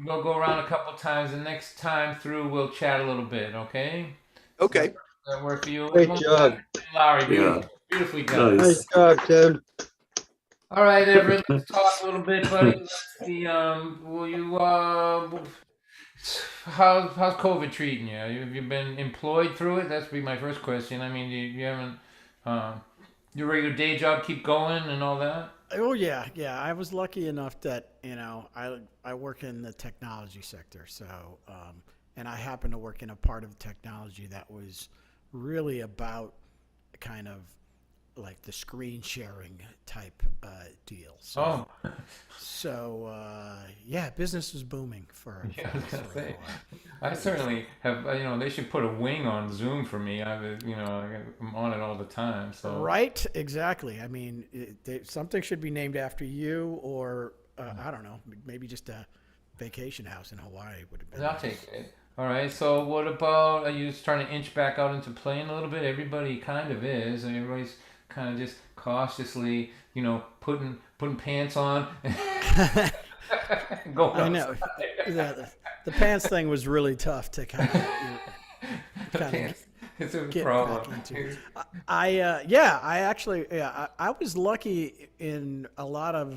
we'll go around a couple times. The next time through, we'll chat a little bit. Okay? Okay. Does that work for you? Great job. Larry, Yeah. beautifully done. Nice job, Tim. All right, Everett, let's talk a little bit, buddy. Let's see, will you, how's COVID treating you? Have you been employed through it? That's be my first question. I mean, you haven't, your regular day job keep going and all that? Oh yeah. I was lucky enough that I work in the technology sector, so and I happen to work in a part of technology that was really about kind of like the screen sharing type deal. So, Oh, yeah, business was booming for. yeah, I was gonna for a say. while. I certainly have. They should put a wing on Zoom for me. I'm on it all the time. So Right, exactly. I mean, something should be named after you, or I don't know, maybe just a vacation house in Hawaii would have been. I'll nice. take it. All right. So what about? Are you trying to inch back out into playing a little bit? Everybody kind of is. And everybody's kind of just cautiously, putting pants on. Going I know. outside. The pants thing was really tough to kind of Pants. It's a get problem. back into. I was lucky in a lot of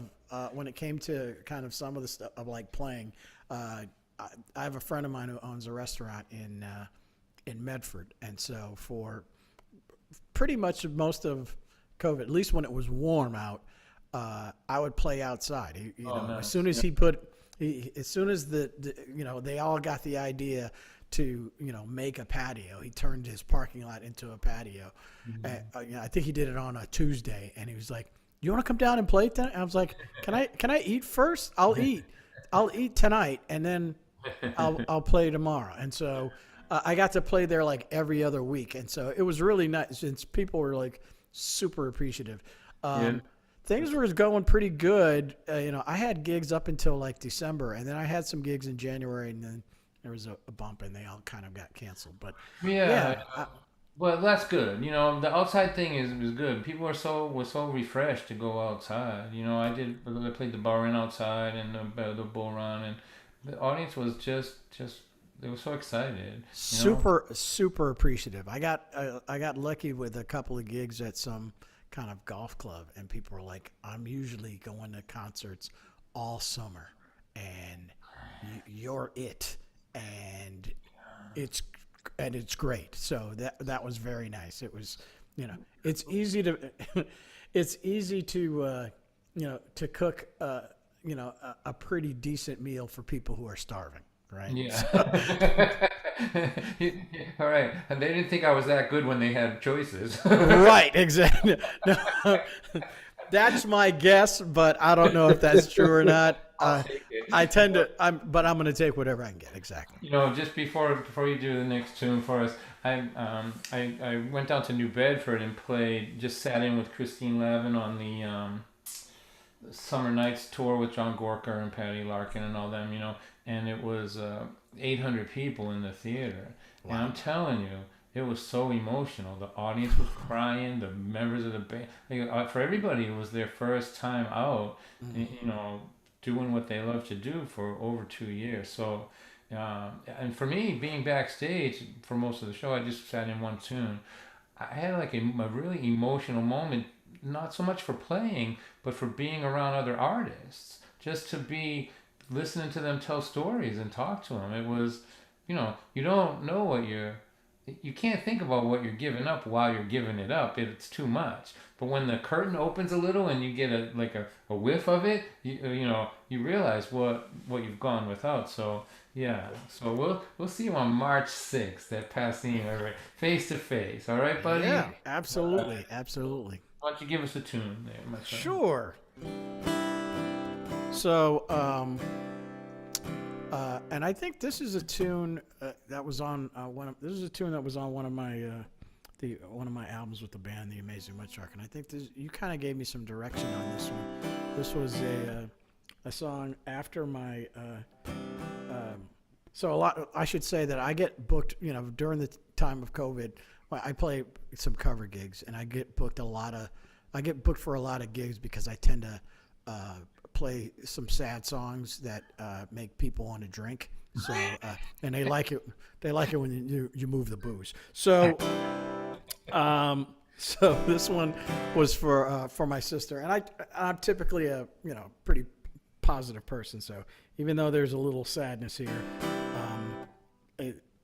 when it came to kind of some of the stuff of like playing. I have a friend of mine who owns a restaurant in Medford, and so for pretty much most of COVID, at least when it was warm out, I would play outside. Nice. As soon as as soon as they all got the idea to make a patio, he turned his parking lot into a patio. I think he did it on a Tuesday, and he was like, "You want to come down and play tonight?" I was like, "Can I eat first? I'll eat tonight, and then I'll play tomorrow." And so I got to play there like every other week, and so it was really nice since people were like super appreciative. Things were going pretty good. I had gigs up until like December, and then I had some gigs in January, and then there was a bump, and they all kind of got canceled. But Yeah. Well, that's good. The outside thing is good. People were so refreshed to go outside. I played the bar in outside and the bull run, and the audience was just they were so excited. super appreciative. I got lucky with a couple of gigs at some kind of golf club, and people were like, "I'm usually going to concerts all summer, and you're it." And it's great. So that was very nice. It was, it's easy to to cook a pretty decent meal for people who are starving, right? Yeah. All right. And they didn't think I was that good when they had choices. Right, exactly. No, that's my guess, but I don't know if that's true or not. I'm going to take whatever I can get. Exactly. Just before you do the next tune for us, I went down to New Bedford and sat in with Christine Lavin on the Summer Nights tour with John Gorka and Patty Larkin and all them, and it was 800 people in the theater. Wow. And I'm telling you, it was so emotional. The audience was crying. The members of the band, for everybody, it was their first time out, doing what they love to do for over 2 years. So, and for me, being backstage for most of the show, I just sat in one tune. I had like a really emotional moment, not so much for playing, but for being around other artists, just to be listening to them tell stories and talk to them. It was, you don't know you can't think about what you're giving up while you're giving it up. It's too much. But when the curtain opens a little and you get a whiff of it, you realize what you've gone without. So yeah. So we'll see you on March 6th at Pasadena, face to face. All right, buddy? Yeah, absolutely, absolutely. Why don't you give us a tune there, my friend? Sure. So, and I think this is a tune that was on this is a tune that was on one of my albums with the band, The Amazing Woodstock. And I think you kind of gave me some direction on this one. This was a song after my. I should say that I get booked, during the time of COVID. I play some cover gigs, and I get booked for a lot of gigs because I tend to play some sad songs that make people want to drink. So and they like it. They like it when you move the booze. So so this one was for my sister, and I'm typically a pretty positive person. So even though there's a little sadness here,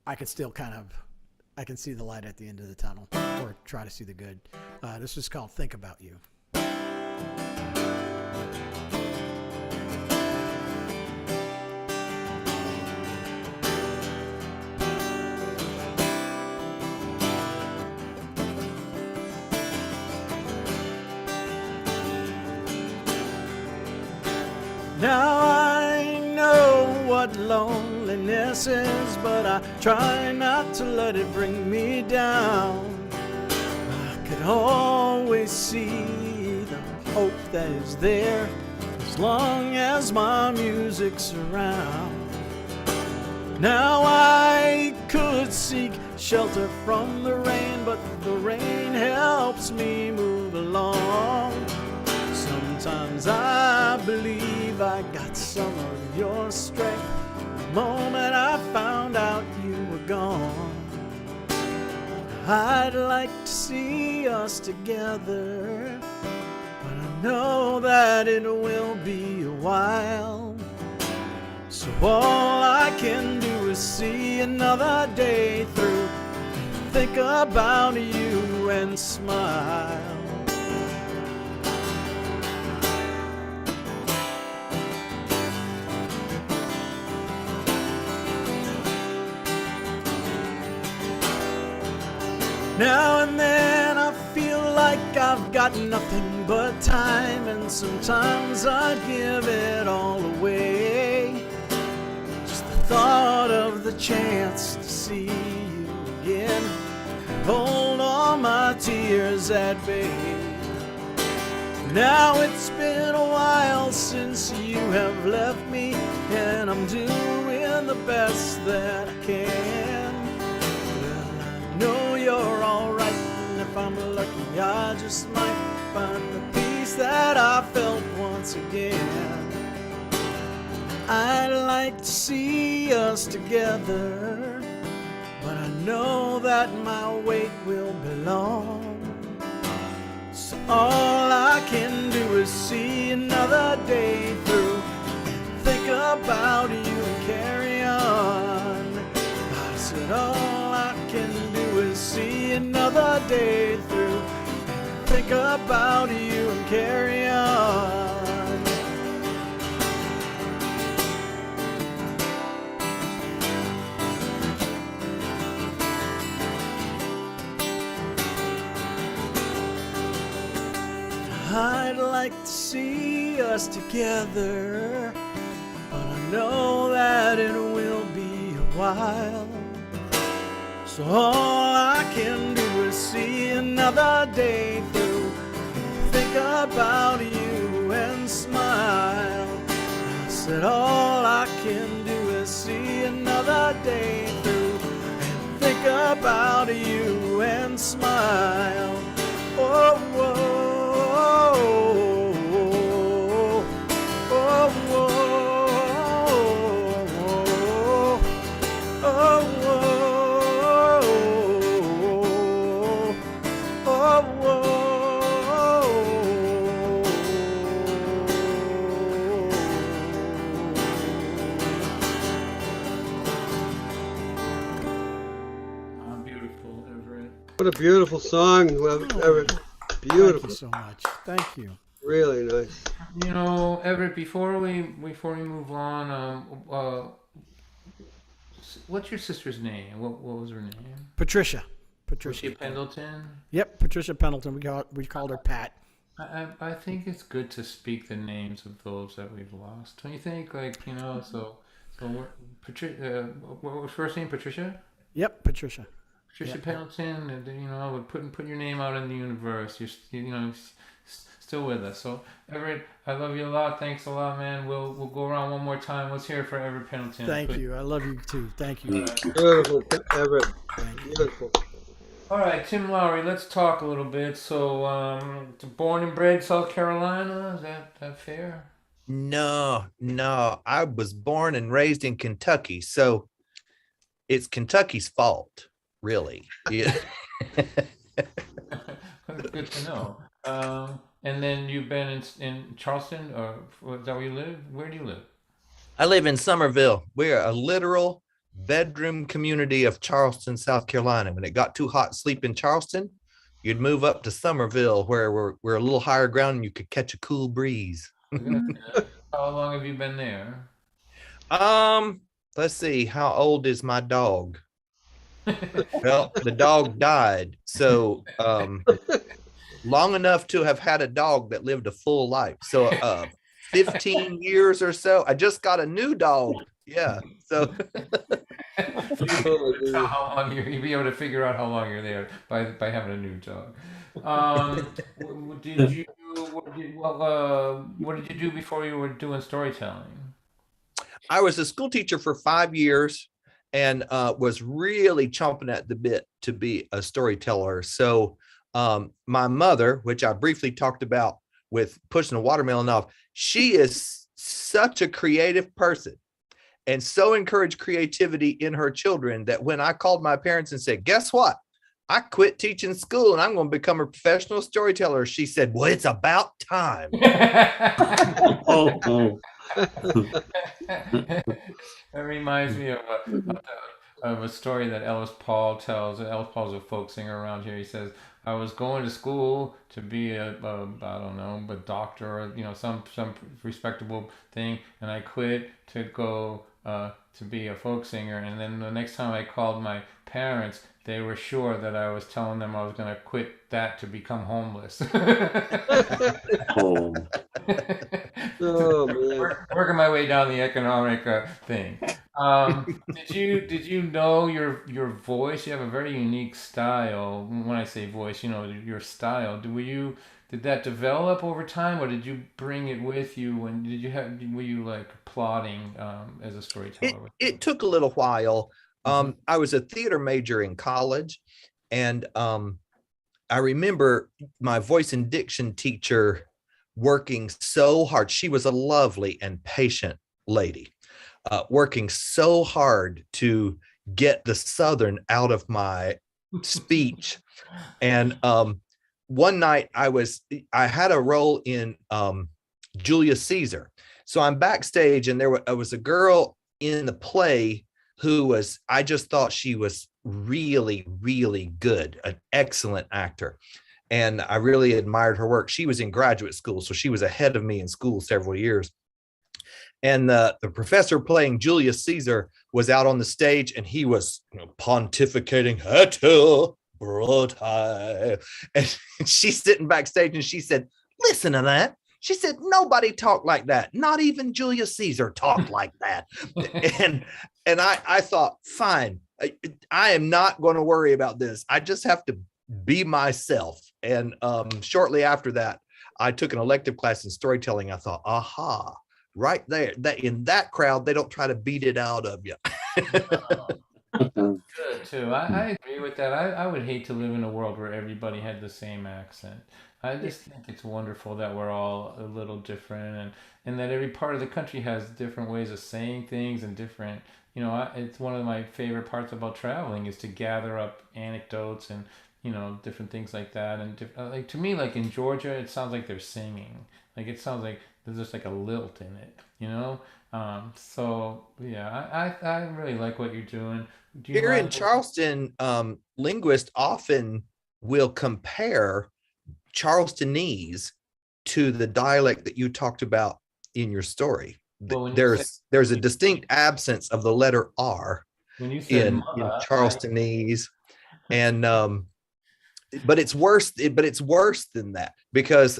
I can still I can see the light at the end of the tunnel, or try to see the good. This is called "Think About You." Now I know what loneliness is, but I try not to let it bring me down. I could always see the hope that is there as long as my music's around. Now I could seek shelter from the rain, but the rain helps me move along. Sometimes I believe I got some of your strength the moment I found out you were gone. I'd like to see us together, but I know that it will be a while. So all I can do is see another day through, think about you and smile. Now and then I feel like I've got nothing but time, and sometimes I give it all away. Just the thought of the chance to see you again, hold all my tears at bay. Now it's been a while since you have left me, and I'm doing the best that I can. Know you're alright, and if I'm lucky I just might find the peace that I felt once again. I'd like to see us together, but I know that my wait will be long. So all I can do is see another day through, think about you and carry on. I said all I can do is see another day through, think about you and carry on. I'd like to see us together, but I know that it will be a while. So all I can do is see another day through, think about you and smile. I said all I can do is see another day through, and think about you and smile. Oh, whoa. What a beautiful song, Everett. Beautiful. Thank you so much. Thank you. Really nice. You know, Everett, before we move on, what's your sister's name? What was her name? Patricia. Patricia Pendleton. Yep, Patricia Pendleton. We called her Pat. I think it's good to speak the names of those that we've lost. Don't you think? Like, you know, so Patricia. What was her first name? Patricia. Yep, Patricia. Patricia Pendleton, and you know, put your name out in the universe. You're still with us. So Everett, I love you a lot. Thanks a lot, man. We'll go around one more time. Let's hear it for Everett Pendleton. Thank you. I love you too. Thank you. Beautiful, Everett. Beautiful. All right, Tim Lowry, let's talk a little bit. So, born and bred South Carolina, is that fair? No. I was born and raised in Kentucky, so it's Kentucky's fault, really. Yeah. Good to know. And then you've been in Charleston, or is that where you live? Where do you live? I live in Somerville. We're a literal bedroom community of Charleston, South Carolina. When it got too hot to sleep in Charleston, you'd move up to Somerville, where we're a little higher ground and you could catch a cool breeze. How long have you been there? Let's see. How old is my dog? Well, the dog died. So, long enough to have had a dog that lived a full life. So, 15 years or so. I just got a new dog. Yeah. So how long you'll be able to figure out how long you're there by having a new dog. Did you what did you do before you were doing storytelling? I was a school teacher for 5 years and was really chomping at the bit to be a storyteller. So my mother, which I briefly talked about with pushing a watermelon off, she is such a creative person and so encouraged creativity in her children that when I called my parents and said, guess what? I quit teaching school and I'm going to become a professional storyteller. She said, well, it's about time. That reminds me of a story that Ellis Paul tells. Ellis Paul's a folk singer around here. He says, I was going to school to be I don't know, a doctor or, some respectable thing. And I quit to go to be a folk singer. And then the next time I called my parents, they were sure that I was telling them I was going to quit that to become homeless. Oh man. Working my way down the economic thing. Did you know your voice? You have a very unique style. When I say voice, your style. Did that develop over time, or did you bring it with you? And were you like plotting as a storyteller? It took a little while. I was a theater major in college, and I remember my voice and diction teacher working so hard. She was a lovely and patient lady, working so hard to get the Southern out of my speech. And one night I had a role in Julius Caesar. So I'm backstage, and there was a girl in the play who I just thought she was really, really good, an excellent actor. And I really admired her work. She was in graduate school, so she was ahead of me in school several years. And the professor playing Julius Caesar was out on the stage, and he was pontificating, and she's sitting backstage, and she said, listen to that. She said, nobody talked like that. Not even Julius Caesar talked like that. And I thought, fine, I am not going to worry about this. I just have to be myself. And shortly after that, I took an elective class in storytelling. I thought, aha, right there, that in that crowd, they don't try to beat it out of you. Good too. I agree with that. I would hate to live in a world where everybody had the same accent. I just think it's wonderful that we're all a little different, and that every part of the country has different ways of saying things and different. It's one of my favorite parts about traveling is to gather up anecdotes and different things like that. And like to me, like in Georgia, it sounds like they're singing. Like it sounds like there's just like a lilt in it. So yeah, I really like what you're doing. Here in Charleston, linguists often will compare Charlestonese to the dialect that you talked about in your story. Well, there's a distinct absence of the letter R in Charlestonese, and but it's worse. But it's worse than that because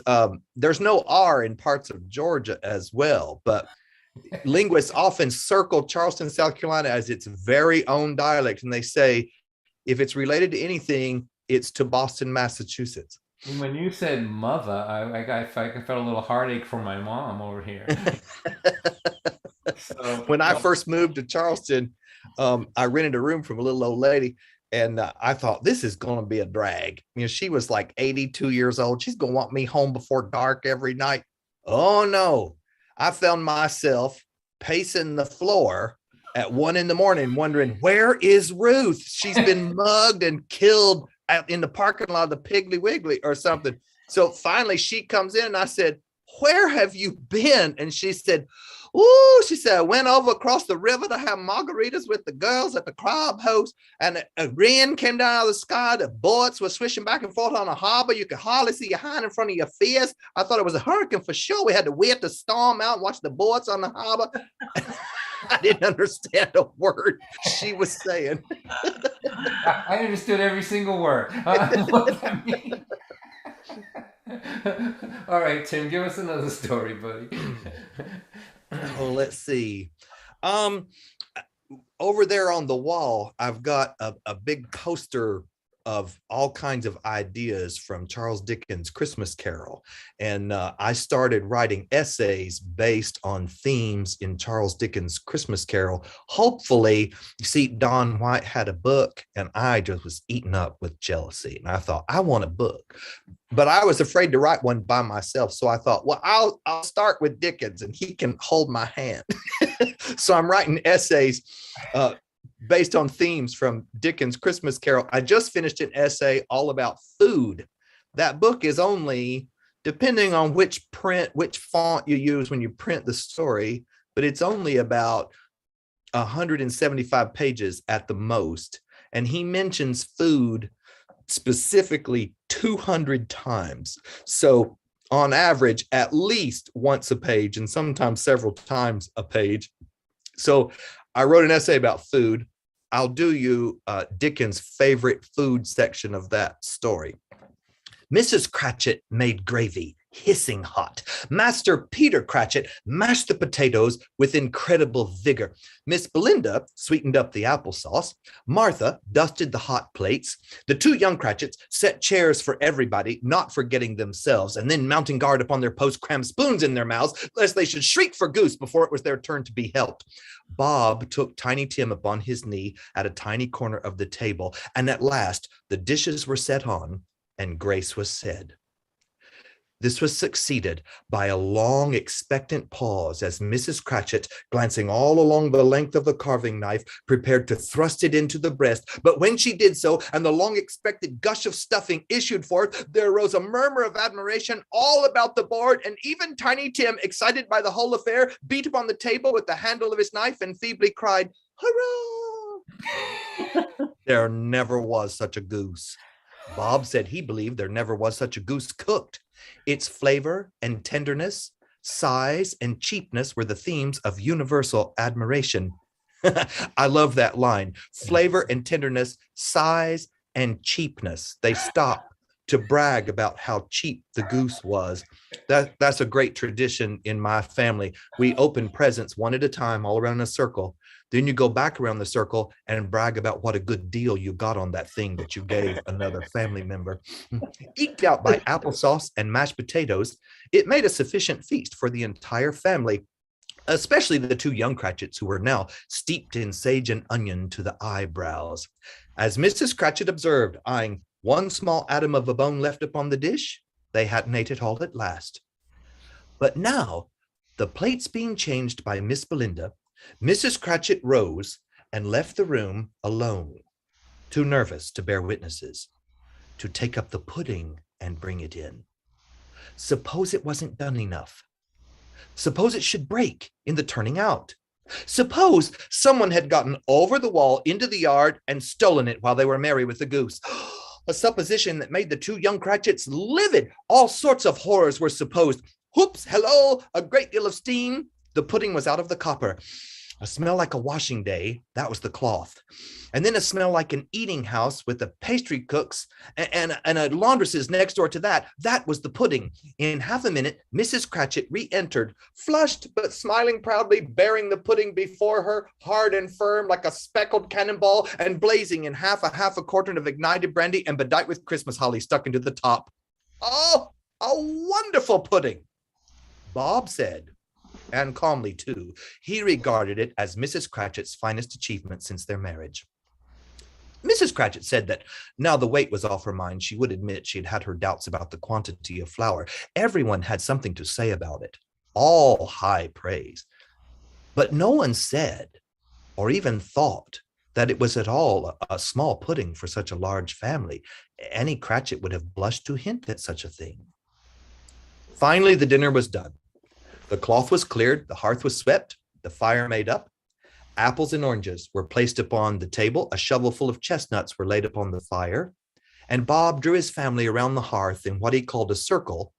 there's no R in parts of Georgia as well. But linguists often circle Charleston, South Carolina as its very own dialect, and they say if it's related to anything, it's to Boston, Massachusetts. When you said mother, I felt a little heartache for my mom over here. When I first moved to Charleston, I rented a room from a little old lady, and I thought this is going to be a drag. She was like 82 years old. She's going to want me home before dark every night. Oh no. I found myself pacing the floor at 1 a.m, wondering, where is Ruth? She's been mugged and killed out in the parking lot of the Piggly Wiggly or something. So finally she comes in and I said, where have you been? And she said, I went over across the river to have margaritas with the girls at the crab house, and a rain came down out of the sky. The boats were swishing back and forth on the harbor. You could hardly see your hand in front of your face. I thought it was a hurricane for sure. We had to wait the storm out and watch the boats on the harbor. I didn't understand a word she was saying. I understood every single word. What does that mean? All right, Tim, give us another story, buddy. Oh, let's see. Um, Over there on the wall, I've got a big poster of all kinds of ideas from Charles Dickens' Christmas Carol. And I started writing essays based on themes in Charles Dickens' Christmas Carol. Hopefully, you see, Don White had a book, and I just was eaten up with jealousy. And I thought, I want a book. But I was afraid to write one by myself. So I thought, well, I'll start with Dickens and he can hold my hand. So I'm writing essays based on themes from Dickens' Christmas Carol. I just finished an essay all about food. That book is only, depending on which font you use when you print the story, but it's only about 175 pages at the most. And he mentions food specifically 200 times. So on average, at least once a page and sometimes several times a page. So I wrote an essay about food. I'll do you Dickens' favorite food section of that story. Mrs. Cratchit made gravy hissing hot. Master Peter Cratchit mashed the potatoes with incredible vigor. Miss Belinda sweetened up the applesauce. Martha dusted the hot plates. The two young Cratchits set chairs for everybody, not forgetting themselves, and then mounting guard upon their post, crammed spoons in their mouths, lest they should shriek for goose before it was their turn to be helped. Bob took Tiny Tim upon his knee at a tiny corner of the table, and at last the dishes were set on, and grace was said. This was succeeded by a long, expectant pause as Mrs. Cratchit, glancing all along the length of the carving knife, prepared to thrust it into the breast. But when she did so, and the long-expected gush of stuffing issued forth, there arose a murmur of admiration all about the board, and even Tiny Tim, excited by the whole affair, beat upon the table with the handle of his knife and feebly cried, "Hurrah!" There never was such a goose. Bob said he believed there never was such a goose cooked. Its flavor and tenderness, size and cheapness were the themes of universal admiration. I love that line. Flavor and tenderness, size and cheapness. They stopped to brag about how cheap the goose was. That's a great tradition in my family. We open presents one at a time all around a circle. Then you go back around the circle and brag about what a good deal you got on that thing that you gave another family member. Eked out by applesauce and mashed potatoes, it made a sufficient feast for the entire family, especially the two young Cratchits, who were now steeped in sage and onion to the eyebrows. As Mrs. Cratchit observed, eyeing one small atom of a bone left upon the dish, they hadn't ate it all at last. But now, the plates being changed by Miss Belinda, Mrs. Cratchit rose and left the room alone, too nervous to bear witnesses, to take up the pudding and bring it in. Suppose it wasn't done enough. Suppose it should break in the turning out. Suppose someone had gotten over the wall into the yard and stolen it while they were merry with the goose. A supposition that made the two young Cratchits livid. All sorts of horrors were supposed. Whoops, hello, a great deal of steam. The pudding was out of the copper. A smell like a washing day, that was the cloth. And then a smell like an eating house with the pastry cooks and a laundress's next door to that. That was the pudding. In half a minute, Mrs. Cratchit re-entered, flushed but smiling proudly, bearing the pudding before her, hard and firm like a speckled cannonball, and blazing in half a quartern of ignited brandy and bedight with Christmas holly stuck into the top. Oh, a wonderful pudding, Bob said. And calmly, too. He regarded it as Mrs. Cratchit's finest achievement since their marriage. Mrs. Cratchit said that now the weight was off her mind, she would admit she'd had her doubts about the quantity of flour. Everyone had something to say about it, all high praise. But no one said, or even thought, that it was at all a small pudding for such a large family. Any Cratchit would have blushed to hint at such a thing. Finally, the dinner was done. The cloth was cleared, the hearth was swept, the fire made up. Apples and oranges were placed upon the table, a shovelful of chestnuts were laid upon the fire, and Bob drew his family around the hearth in what he called a circle,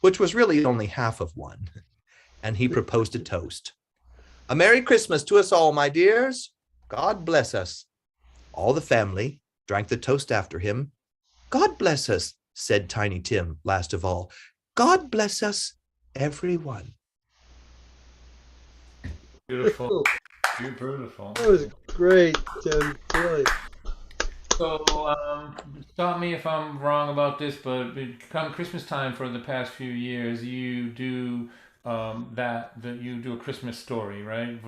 which was really only half of one, and he proposed a toast. A Merry Christmas to us all, my dears. God bless us. All the family drank the toast after him. God bless us, said Tiny Tim last of all. God bless us, everyone. Beautiful. Beautiful. That was great, Tim. Really. So, stop me if I'm wrong about this, but come Christmas time for the past few years, you do that you do a Christmas story, right?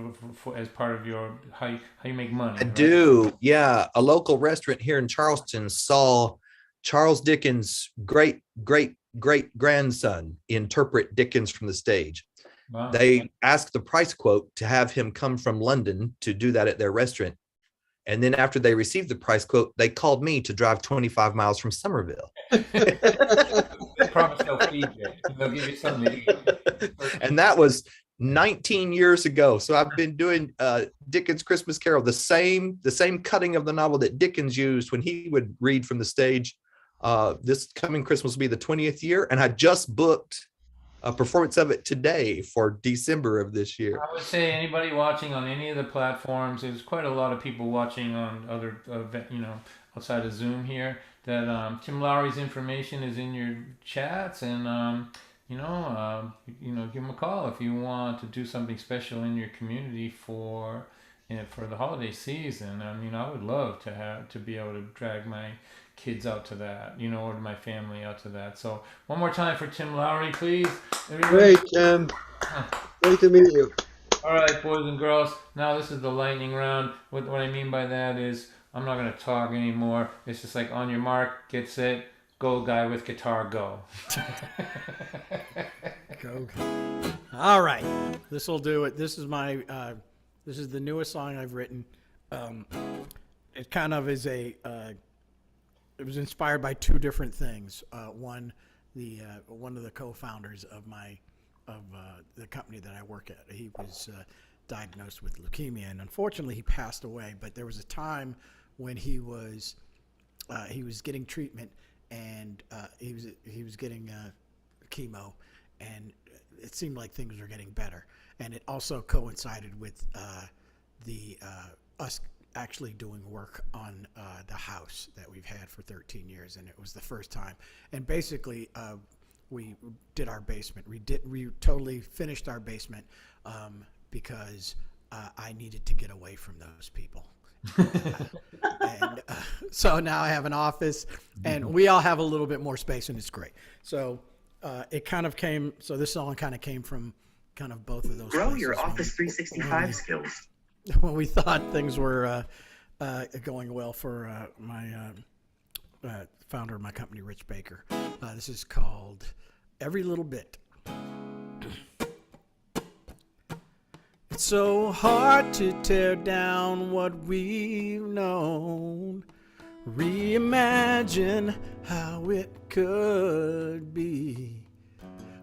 As part of your how you make money. I right? do. Yeah. A local restaurant here in Charleston saw Charles Dickens' great grandson interpret Dickens from the stage. Wow. They asked the price quote to have him come from London to do that at their restaurant. And then after they received the price quote, they called me to drive 25 miles from Somerville. I promise they'll feed you. They'll give you something to eat. And that was 19 years ago. So I've been doing Dickens' Christmas Carol, the same cutting of the novel that Dickens used when he would read from the stage. This coming Christmas will be the 20th year. And I just booked a performance of it today for December of this year. I would say anybody watching on any of the platforms, there's quite a lot of people watching on other, outside of Zoom here, that Tim Lowry's information is in your chats, and give him a call if you want to do something special in your community for the holiday season. I mean, I would love to be able to drag my kids out to that, or my family out to that. So one more time for Tim Lowry, please. Everybody. Great, Tim. Great to meet you. All right, boys and girls. Now this is the lightning round. What I mean by that is I'm not going to talk anymore. It's just like on your mark, get set, go, guy with guitar, go. Go. All right, this will do it. This is my this is the newest song I've written. It kind of is it was inspired by two different things. One of the co-founders of the company that I work at, he was diagnosed with leukemia, and unfortunately he passed away. But there was a time when he was getting treatment, and he was getting chemo, and it seemed like things were getting better. And it also coincided with us actually doing work on the house that we've had for 13 years, and it was the first time. And basically, we did our basement. We totally finished our basement because I needed to get away from those people. And so now I have an office, and we all have a little bit more space, and it's great. So it kind of came. So this song kind of came from kind of both of those. Grow your Office 365 skills. When we thought things were going well for my founder of my company, Rich Baker. This is called Every Little Bit. It's so hard to tear down what we've known, reimagine how it could be.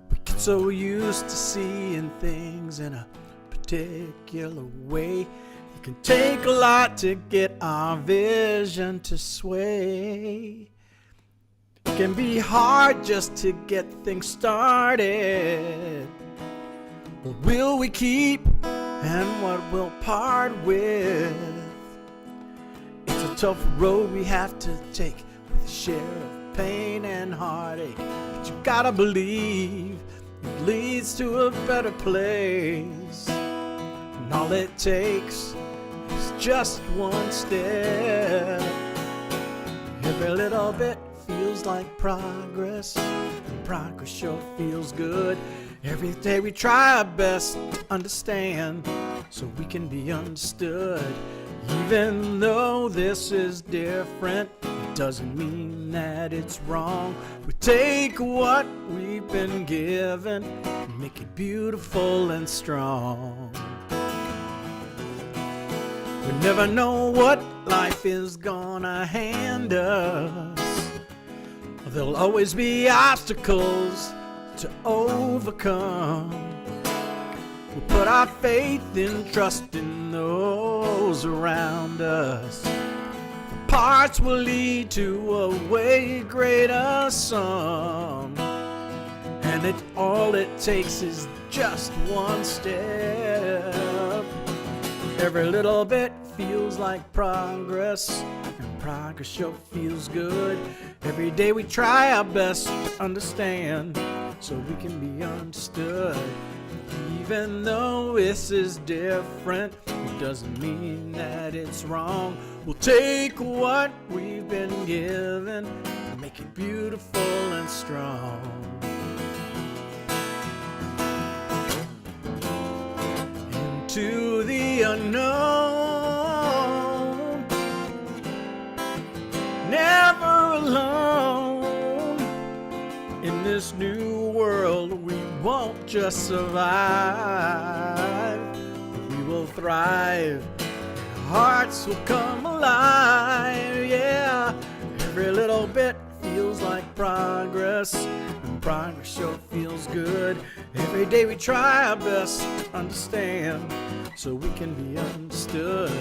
We get so used to seeing things in a particular way. It can take a lot to get our vision to sway. It can be hard just to get things started. What will we keep and what we'll part with? It's a tough road we have to take with a share of pain and heartache. But you gotta believe it leads to a better place. And all it takes is just one step. Every little bit feels like progress, and progress sure feels good. Every day we try our best to understand so we can be understood. Even though this is different, it doesn't mean that it's wrong. We take what we've been given and make it beautiful and strong. We never know what life is gonna hand us. There'll always be obstacles to overcome. We put our faith and trust in those around us. The parts will lead to a way greater sum. And all it takes is just one step. Every little bit feels like progress, and progress sure feels good. Every day we try our best to understand so we can be understood. Even though this is different, it doesn't mean that it's wrong. We'll take what we've been given and make it beautiful and strong. Into the unknown, never alone. In this new world, we won't just survive, we will thrive. Our hearts will come alive, yeah. Every little bit feels like progress, and progress sure feels good. Every day we try our best to understand so we can be understood.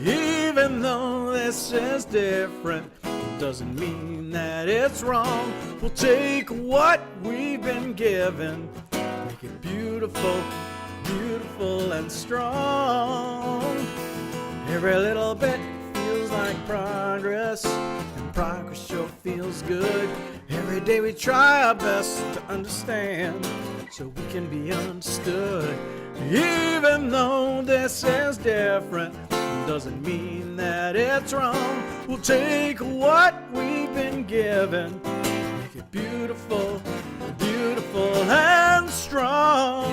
Even though this is different, it doesn't mean that it's wrong. We'll take what we've been given, make it beautiful, beautiful and strong. Every little bit feels like progress, and progress sure feels good. Every day we try our best to understand so we can be understood. Even though this is different, it doesn't mean that it's wrong. We'll take what we've been given, make it beautiful, beautiful and strong.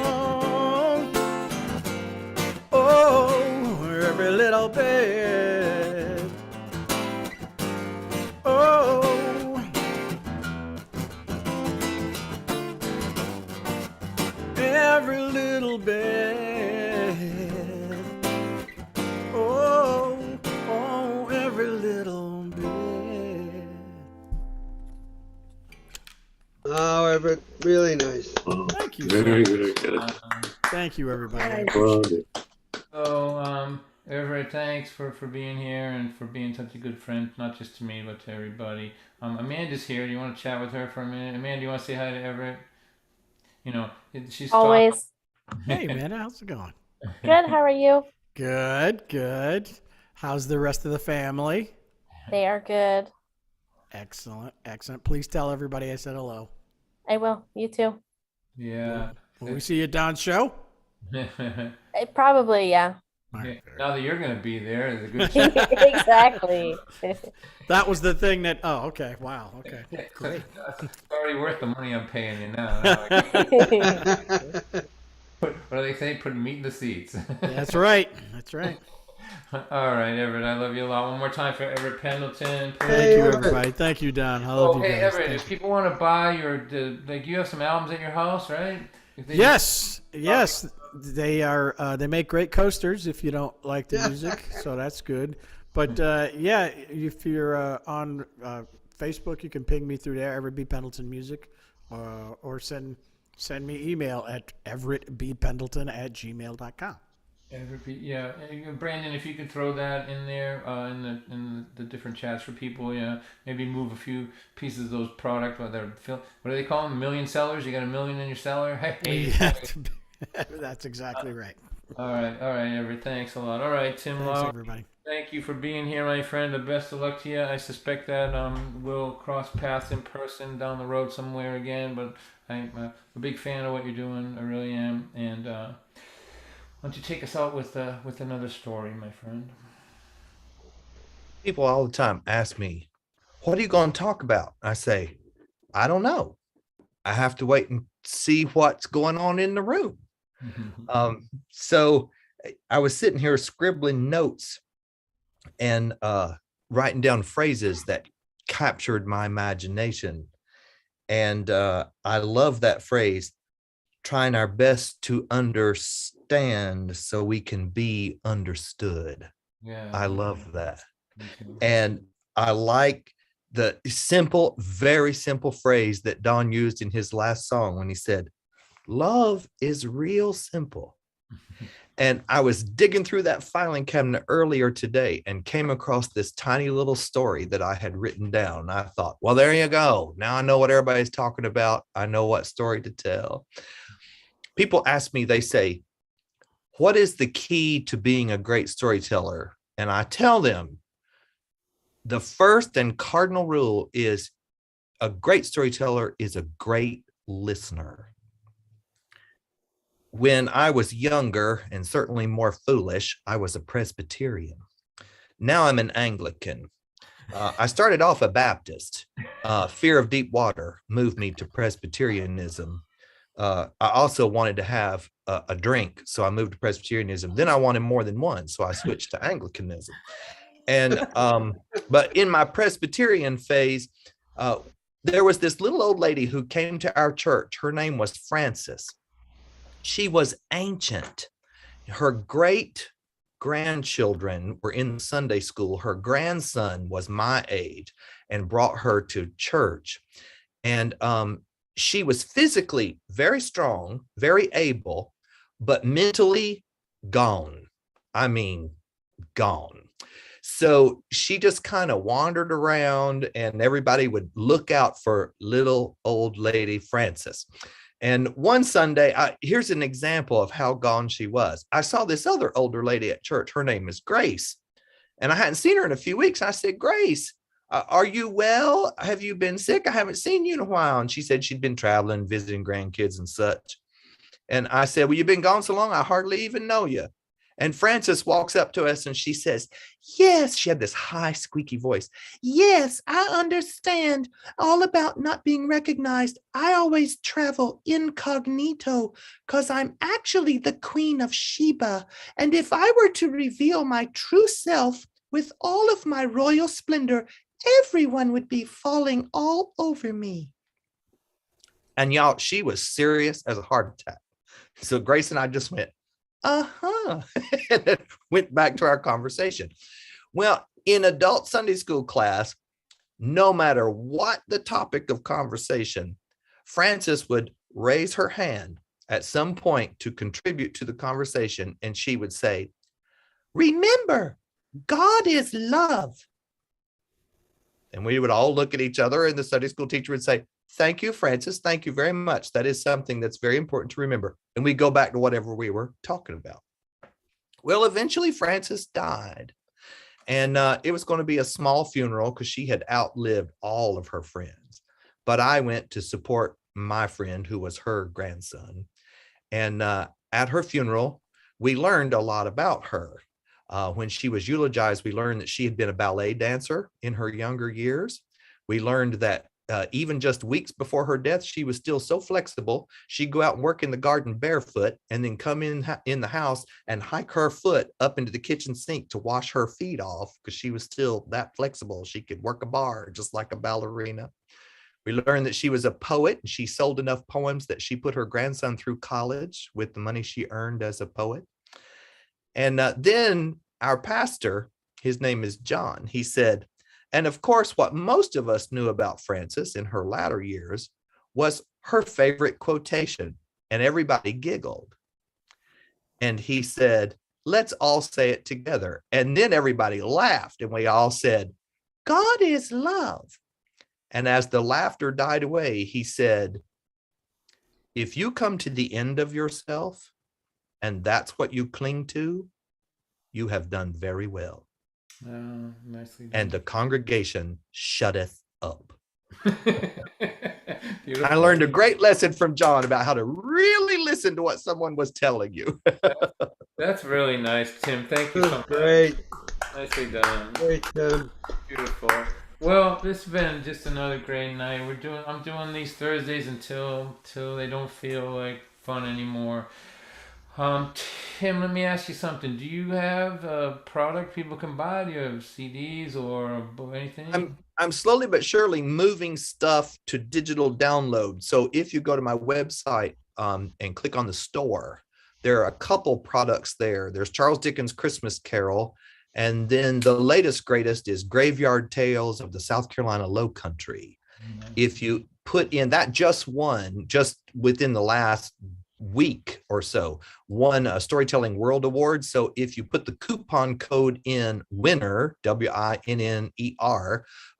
Oh, every little bit. Oh, every little bit. Oh, oh, every little bit. Oh, Everett, really nice. Thank you. Very, sir. very good. Thank you, everybody. I Well, appreciate it. So, Everett, thanks for being here and for being such a good friend, not just to me, but to everybody. Amanda's here. Do you want to chat with her for a minute? Amanda, you want to say hi to Everett? You know, she's Always. Hey, man, how's it going? Good. How are you? Good, good. How's the rest of the family? They are good. Excellent, excellent. Please tell everybody I said hello. I will. You too. Yeah. Will we see you at Don's show? Probably, yeah. Now that you're going to be there, there's a good chance. Exactly. That was the thing that. Oh, okay. Wow. Okay. Great. It's already worth the money I'm paying you now. What do they say? Put meat in the seats. That's right. That's right. All right, Everett. I love you a lot. One more time for Everett Pendleton. Please. Thank you, everybody. Thank you, Don. I love you Hey, guys. Everett. Thank If people want to buy your, like, you have some albums at your house, right? If they- Yes, yes, they are. They make great coasters. If you don't like the music, so that's good. But yeah, if you're on Facebook, you can ping me through there, Everett B. Pendleton Music, or send me email at everettbpendleton@gmail.com. Yeah, and Brandon, if you could throw that in there in the different chats for people, yeah, maybe move a few pieces of those product. What do they call them? Million sellers. You got a million in your cellar. Hey, Yeah, that's exactly right. all right, Everett. Thanks a lot. All right, Tim Thanks, Law. everybody. Thank you for being here, my friend. The best of luck to you. I suspect that we'll cross paths in person down the road somewhere again. But I'm a big fan of what you're doing. I really am. And why don't you take us out with another story, my friend? People all the time ask me, what are you going to talk about? I say, I don't know. I have to wait and see what's going on in the room. So I was sitting here scribbling notes and writing down phrases that captured my imagination. And I love that phrase, trying our best to understand so we can be understood. Yeah, I love that. And I like the simple, very simple phrase that Don used in his last song when he said, love is real simple. And I was digging through that filing cabinet earlier today and came across this tiny little story that I had written down. I thought, well, there you go. Now I know what everybody's talking about. I know what story to tell. People ask me, they say, what is the key to being a great storyteller? And I tell them, The first and cardinal rule is a great storyteller is a great listener. When I was younger and certainly more foolish, I was a Presbyterian. Now I'm an Anglican. I started off a Baptist. Fear of deep water moved me to Presbyterianism. I also wanted to have a drink, so I moved to Presbyterianism. Then I wanted more than one, so I switched to Anglicanism. And but in my Presbyterian phase, there was this little old lady who came to our church. Her name was Frances. She was ancient. Her great grandchildren were in Sunday school. Her grandson was my age and brought her to church. And she was physically very strong, very able, but mentally gone. I mean, gone. So she just kind of wandered around and everybody would look out for little old lady Frances. And one Sunday, here's an example of how gone she was. I saw this other older lady at church. Her name is Grace. And I hadn't seen her in a few weeks. I said, Grace, are you well? Have you been sick? I haven't seen you in a while. And she said she'd been traveling, visiting grandkids and such. And I said, well, you've been gone so long, I hardly even know you. And Frances walks up to us and she says, yes, she had this high, squeaky voice. Yes, I understand all about not being recognized. I always travel incognito because I'm actually the Queen of Sheba. And if I were to reveal my true self with all of my royal splendor, everyone would be falling all over me. And y'all, she was serious as a heart attack. So Grace and I just went, and then went back to our conversation. Well, in adult Sunday school class, no matter what the topic of conversation, Frances would raise her hand at some point to contribute to the conversation, and she would say, remember, God is love. And we would all look at each other, and the Sunday school teacher would say, thank you, Frances. Thank you very much. That is something that's very important to remember. And we go back to whatever we were talking about. Well, eventually Frances died. And it was going to be a small funeral because she had outlived all of her friends. But I went to support my friend who was her grandson. And at her funeral, we learned a lot about her. When she was eulogized, we learned that she had been a ballet dancer in her younger years. We learned that even just weeks before her death, she was still so flexible. She'd go out and work in the garden barefoot and then come in the house and hike her foot up into the kitchen sink to wash her feet off because she was still that flexible. She could work a bar just like a ballerina. We learned that she was a poet and she sold enough poems that she put her grandson through college with the money she earned as a poet. And then our pastor, his name is John, he said, and of course, what most of us knew about Frances in her latter years was her favorite quotation, and everybody giggled. And he said, let's all say it together. And then everybody laughed, and we all said, God is love. And as the laughter died away, he said, if you come to the end of yourself, and that's what you cling to, you have done very well. Nicely done. And the congregation shutteth up. Beautiful. I learned a great lesson from John about how to really listen to what someone was telling you. That's really nice, Tim. Thank you so much. Great, Nicely done. great, Tim. Beautiful. Well, this has been just another great night. I'm doing these Thursdays until they don't feel like fun anymore. Tim, let me ask you something. Do you have a product people can buy? Do you have CDs or anything? I'm slowly but surely moving stuff to digital download. So if you go to my website and click on the store, there are a couple products there. There's Charles Dickens' Christmas Carol. And then the latest, greatest is Graveyard Tales of the South Carolina Low Country. Mm-hmm. If you put in that, just within the last week or so, won a Storytelling World Award. So if you put the coupon code in winner, WINNER,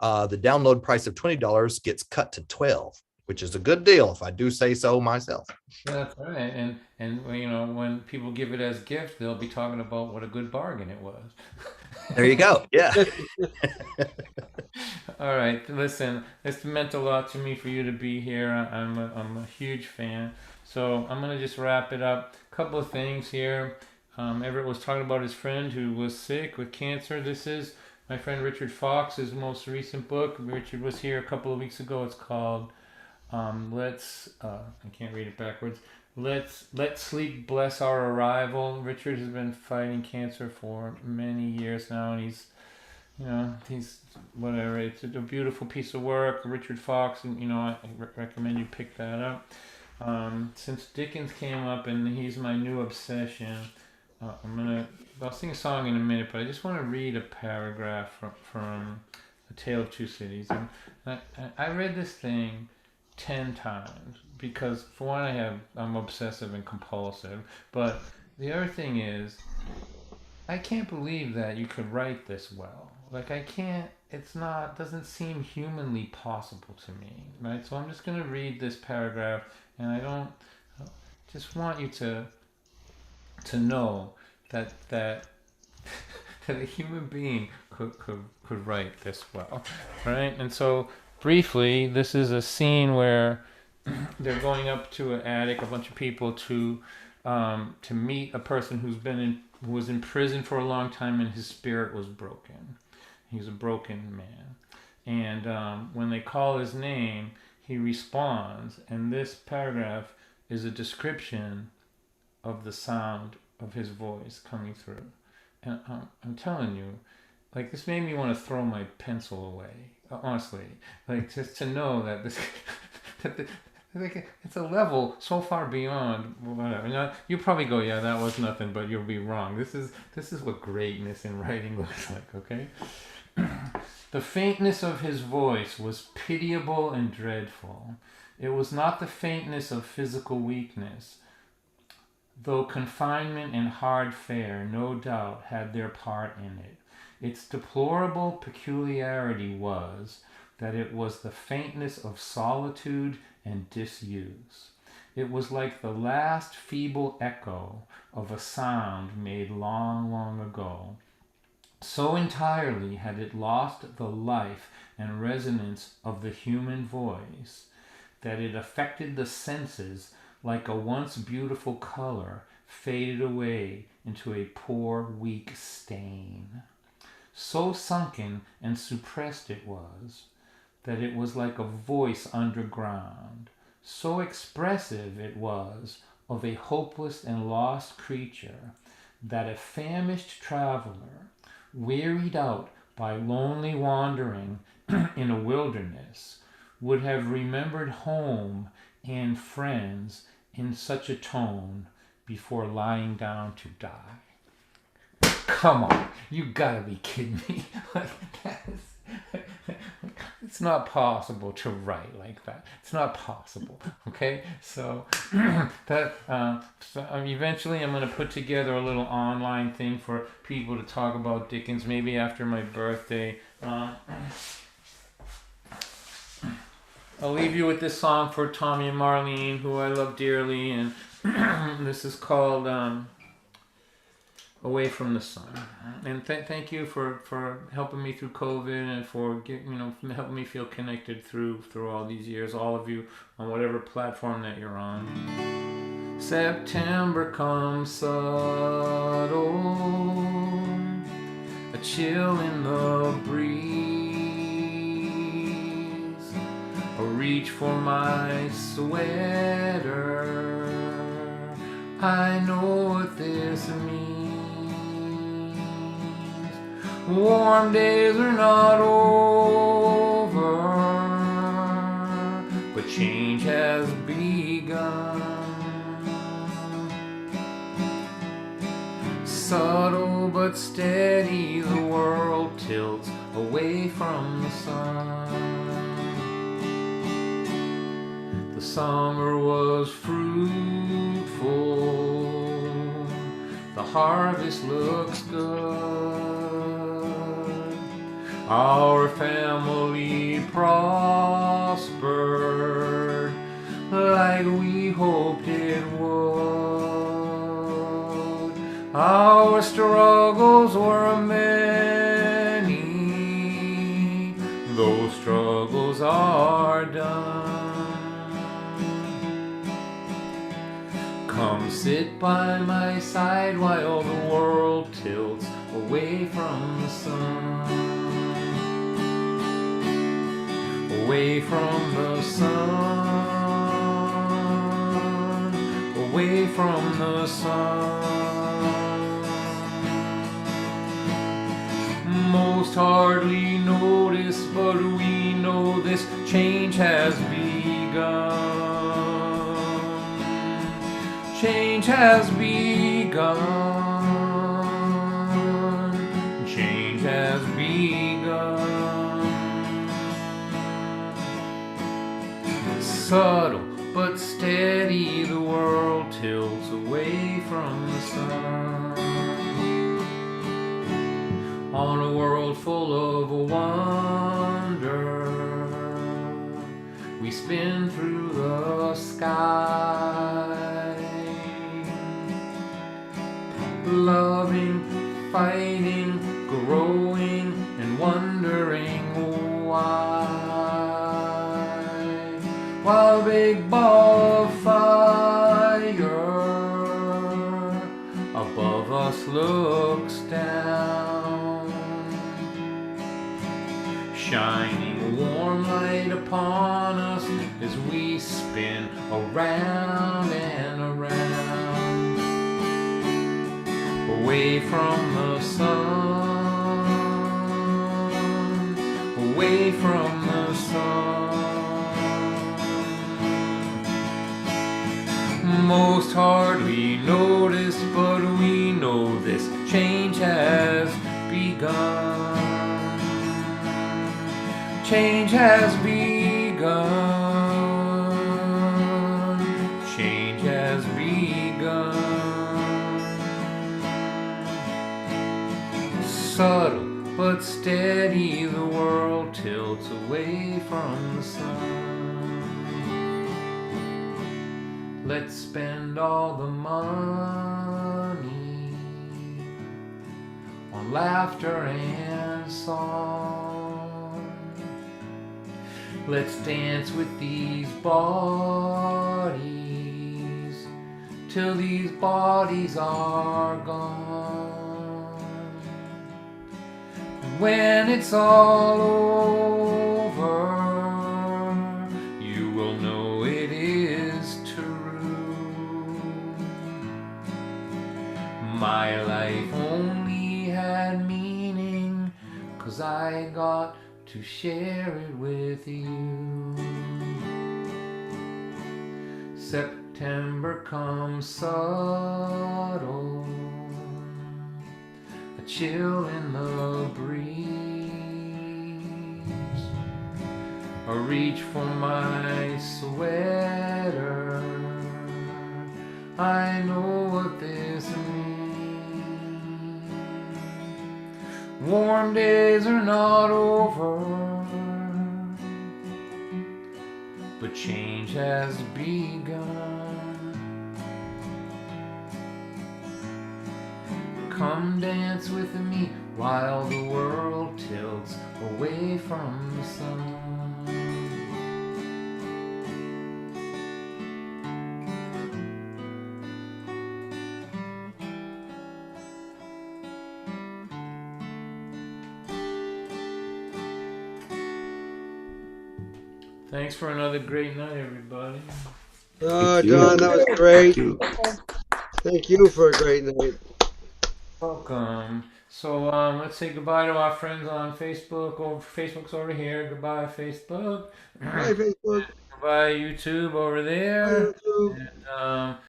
the download price of $20 gets cut to $12. which is a good deal if I do say so myself. That's right. And you know, when people give it as gift, they'll be talking about what a good bargain it was. There you go. Yeah. All right. Listen, it's meant a lot to me for you to be here. I'm a huge fan. So I'm gonna just wrap it up. A couple of things here. Everett was talking about his friend who was sick with cancer. This is my friend Richard Fox's most recent book. Richard was here a couple of weeks ago. It's called I can't read it backwards. Let Sleep Bless Our Arrival. Richard has been fighting cancer for many years now, and he's whatever. It's a beautiful piece of work. Richard Fox, and I recommend you pick that up. Since Dickens came up, and he's my new obsession, I'll sing a song in a minute, but I just want to read a paragraph from A Tale of Two Cities. And I read this thing 10 times because, for one, I'm obsessive and compulsive, but the other thing is I can't believe that you could write this well. Like, I can't, doesn't seem humanly possible to me, right? So I'm just going to read this paragraph, and I just want you to know that a human being could write this well, right? And so, briefly, this is a scene where they're going up to an attic, a bunch of people, to meet a person who was in prison for a long time, and his spirit was broken. He's a broken man. And when they call his name, he responds. And this paragraph is a description of the sound of his voice coming through. And I'm telling you, like, this made me want to throw my pencil away. Honestly, like, just to know that this, like, it's a level so far beyond whatever. You probably go, yeah, that was nothing, but you'll be wrong. This is what greatness in writing looks like. Okay. The faintness of his voice was pitiable and dreadful. It was not the faintness of physical weakness, though confinement and hard fare no doubt had their part in it. Its deplorable peculiarity was that it was the faintness of solitude and disuse. It was like the last feeble echo of a sound made long, long ago. So entirely had it lost the life and resonance of the human voice that it affected the senses like a once beautiful color faded away into a poor, weak stain. So sunken and suppressed it was, that it was like a voice underground. So expressive it was of a hopeless and lost creature, that a famished traveler, wearied out by lonely wandering in a wilderness, would have remembered home and friends in such a tone before lying down to die. Come on, you gotta be kidding me. It's not possible to write like that. It's not possible. Okay, so eventually I'm going to put together a little online thing for people to talk about Dickens, maybe after my birthday. I'll leave you with this song for Tommy and Marlene, who I love dearly, and this is called Away from the Sun. And thank you for helping me through COVID and for helping me feel connected through all these years, all of you on whatever platform that you're on. September comes subtle, a chill in the breeze. I reach for my sweater, I know what this means. Warm days are not over, but change has begun. Subtle but steady, the world tilts away from the sun. The summer was fruitful, the harvest looks good. Our family prospered like we hoped it would. Our struggles were many, those struggles are done. Come sit by my side while the world tilts away from the sun. Away from the sun. Away from the sun. Most hardly notice, but we know this change has begun. Change has begun. Change has begun. Subtle but steady, the world tilts away from the sun. On a world full of wonder, we spin through the sky. Loving, fighting, growing, and wondering why. While a big ball of fire above us looks down, shining warm light upon us as we spin around and around. Away from the sun, away from the sun. Most hardly noticed, but we know this change has begun. Change has begun. Change has begun. Subtle but steady, the world tilts away from the sun. Let's spend all the money on laughter and song. Let's dance with these bodies till these bodies are gone. When it's all over, you will know it is true. My life only had meaning 'cause I got to share it with you. September comes subtle, a chill in the breeze. I reach for my sweater, I know what this means. Warm days are not over, but change has begun. Come dance with me while the world tilts away from the sun. Thanks for another great night, everybody. Oh, John, that was great. Thank you for a great night. Welcome. So let's say goodbye to our friends on Facebook. Facebook's over here. Goodbye, Facebook. Bye, Facebook. Goodbye, YouTube over there. Bye, YouTube. And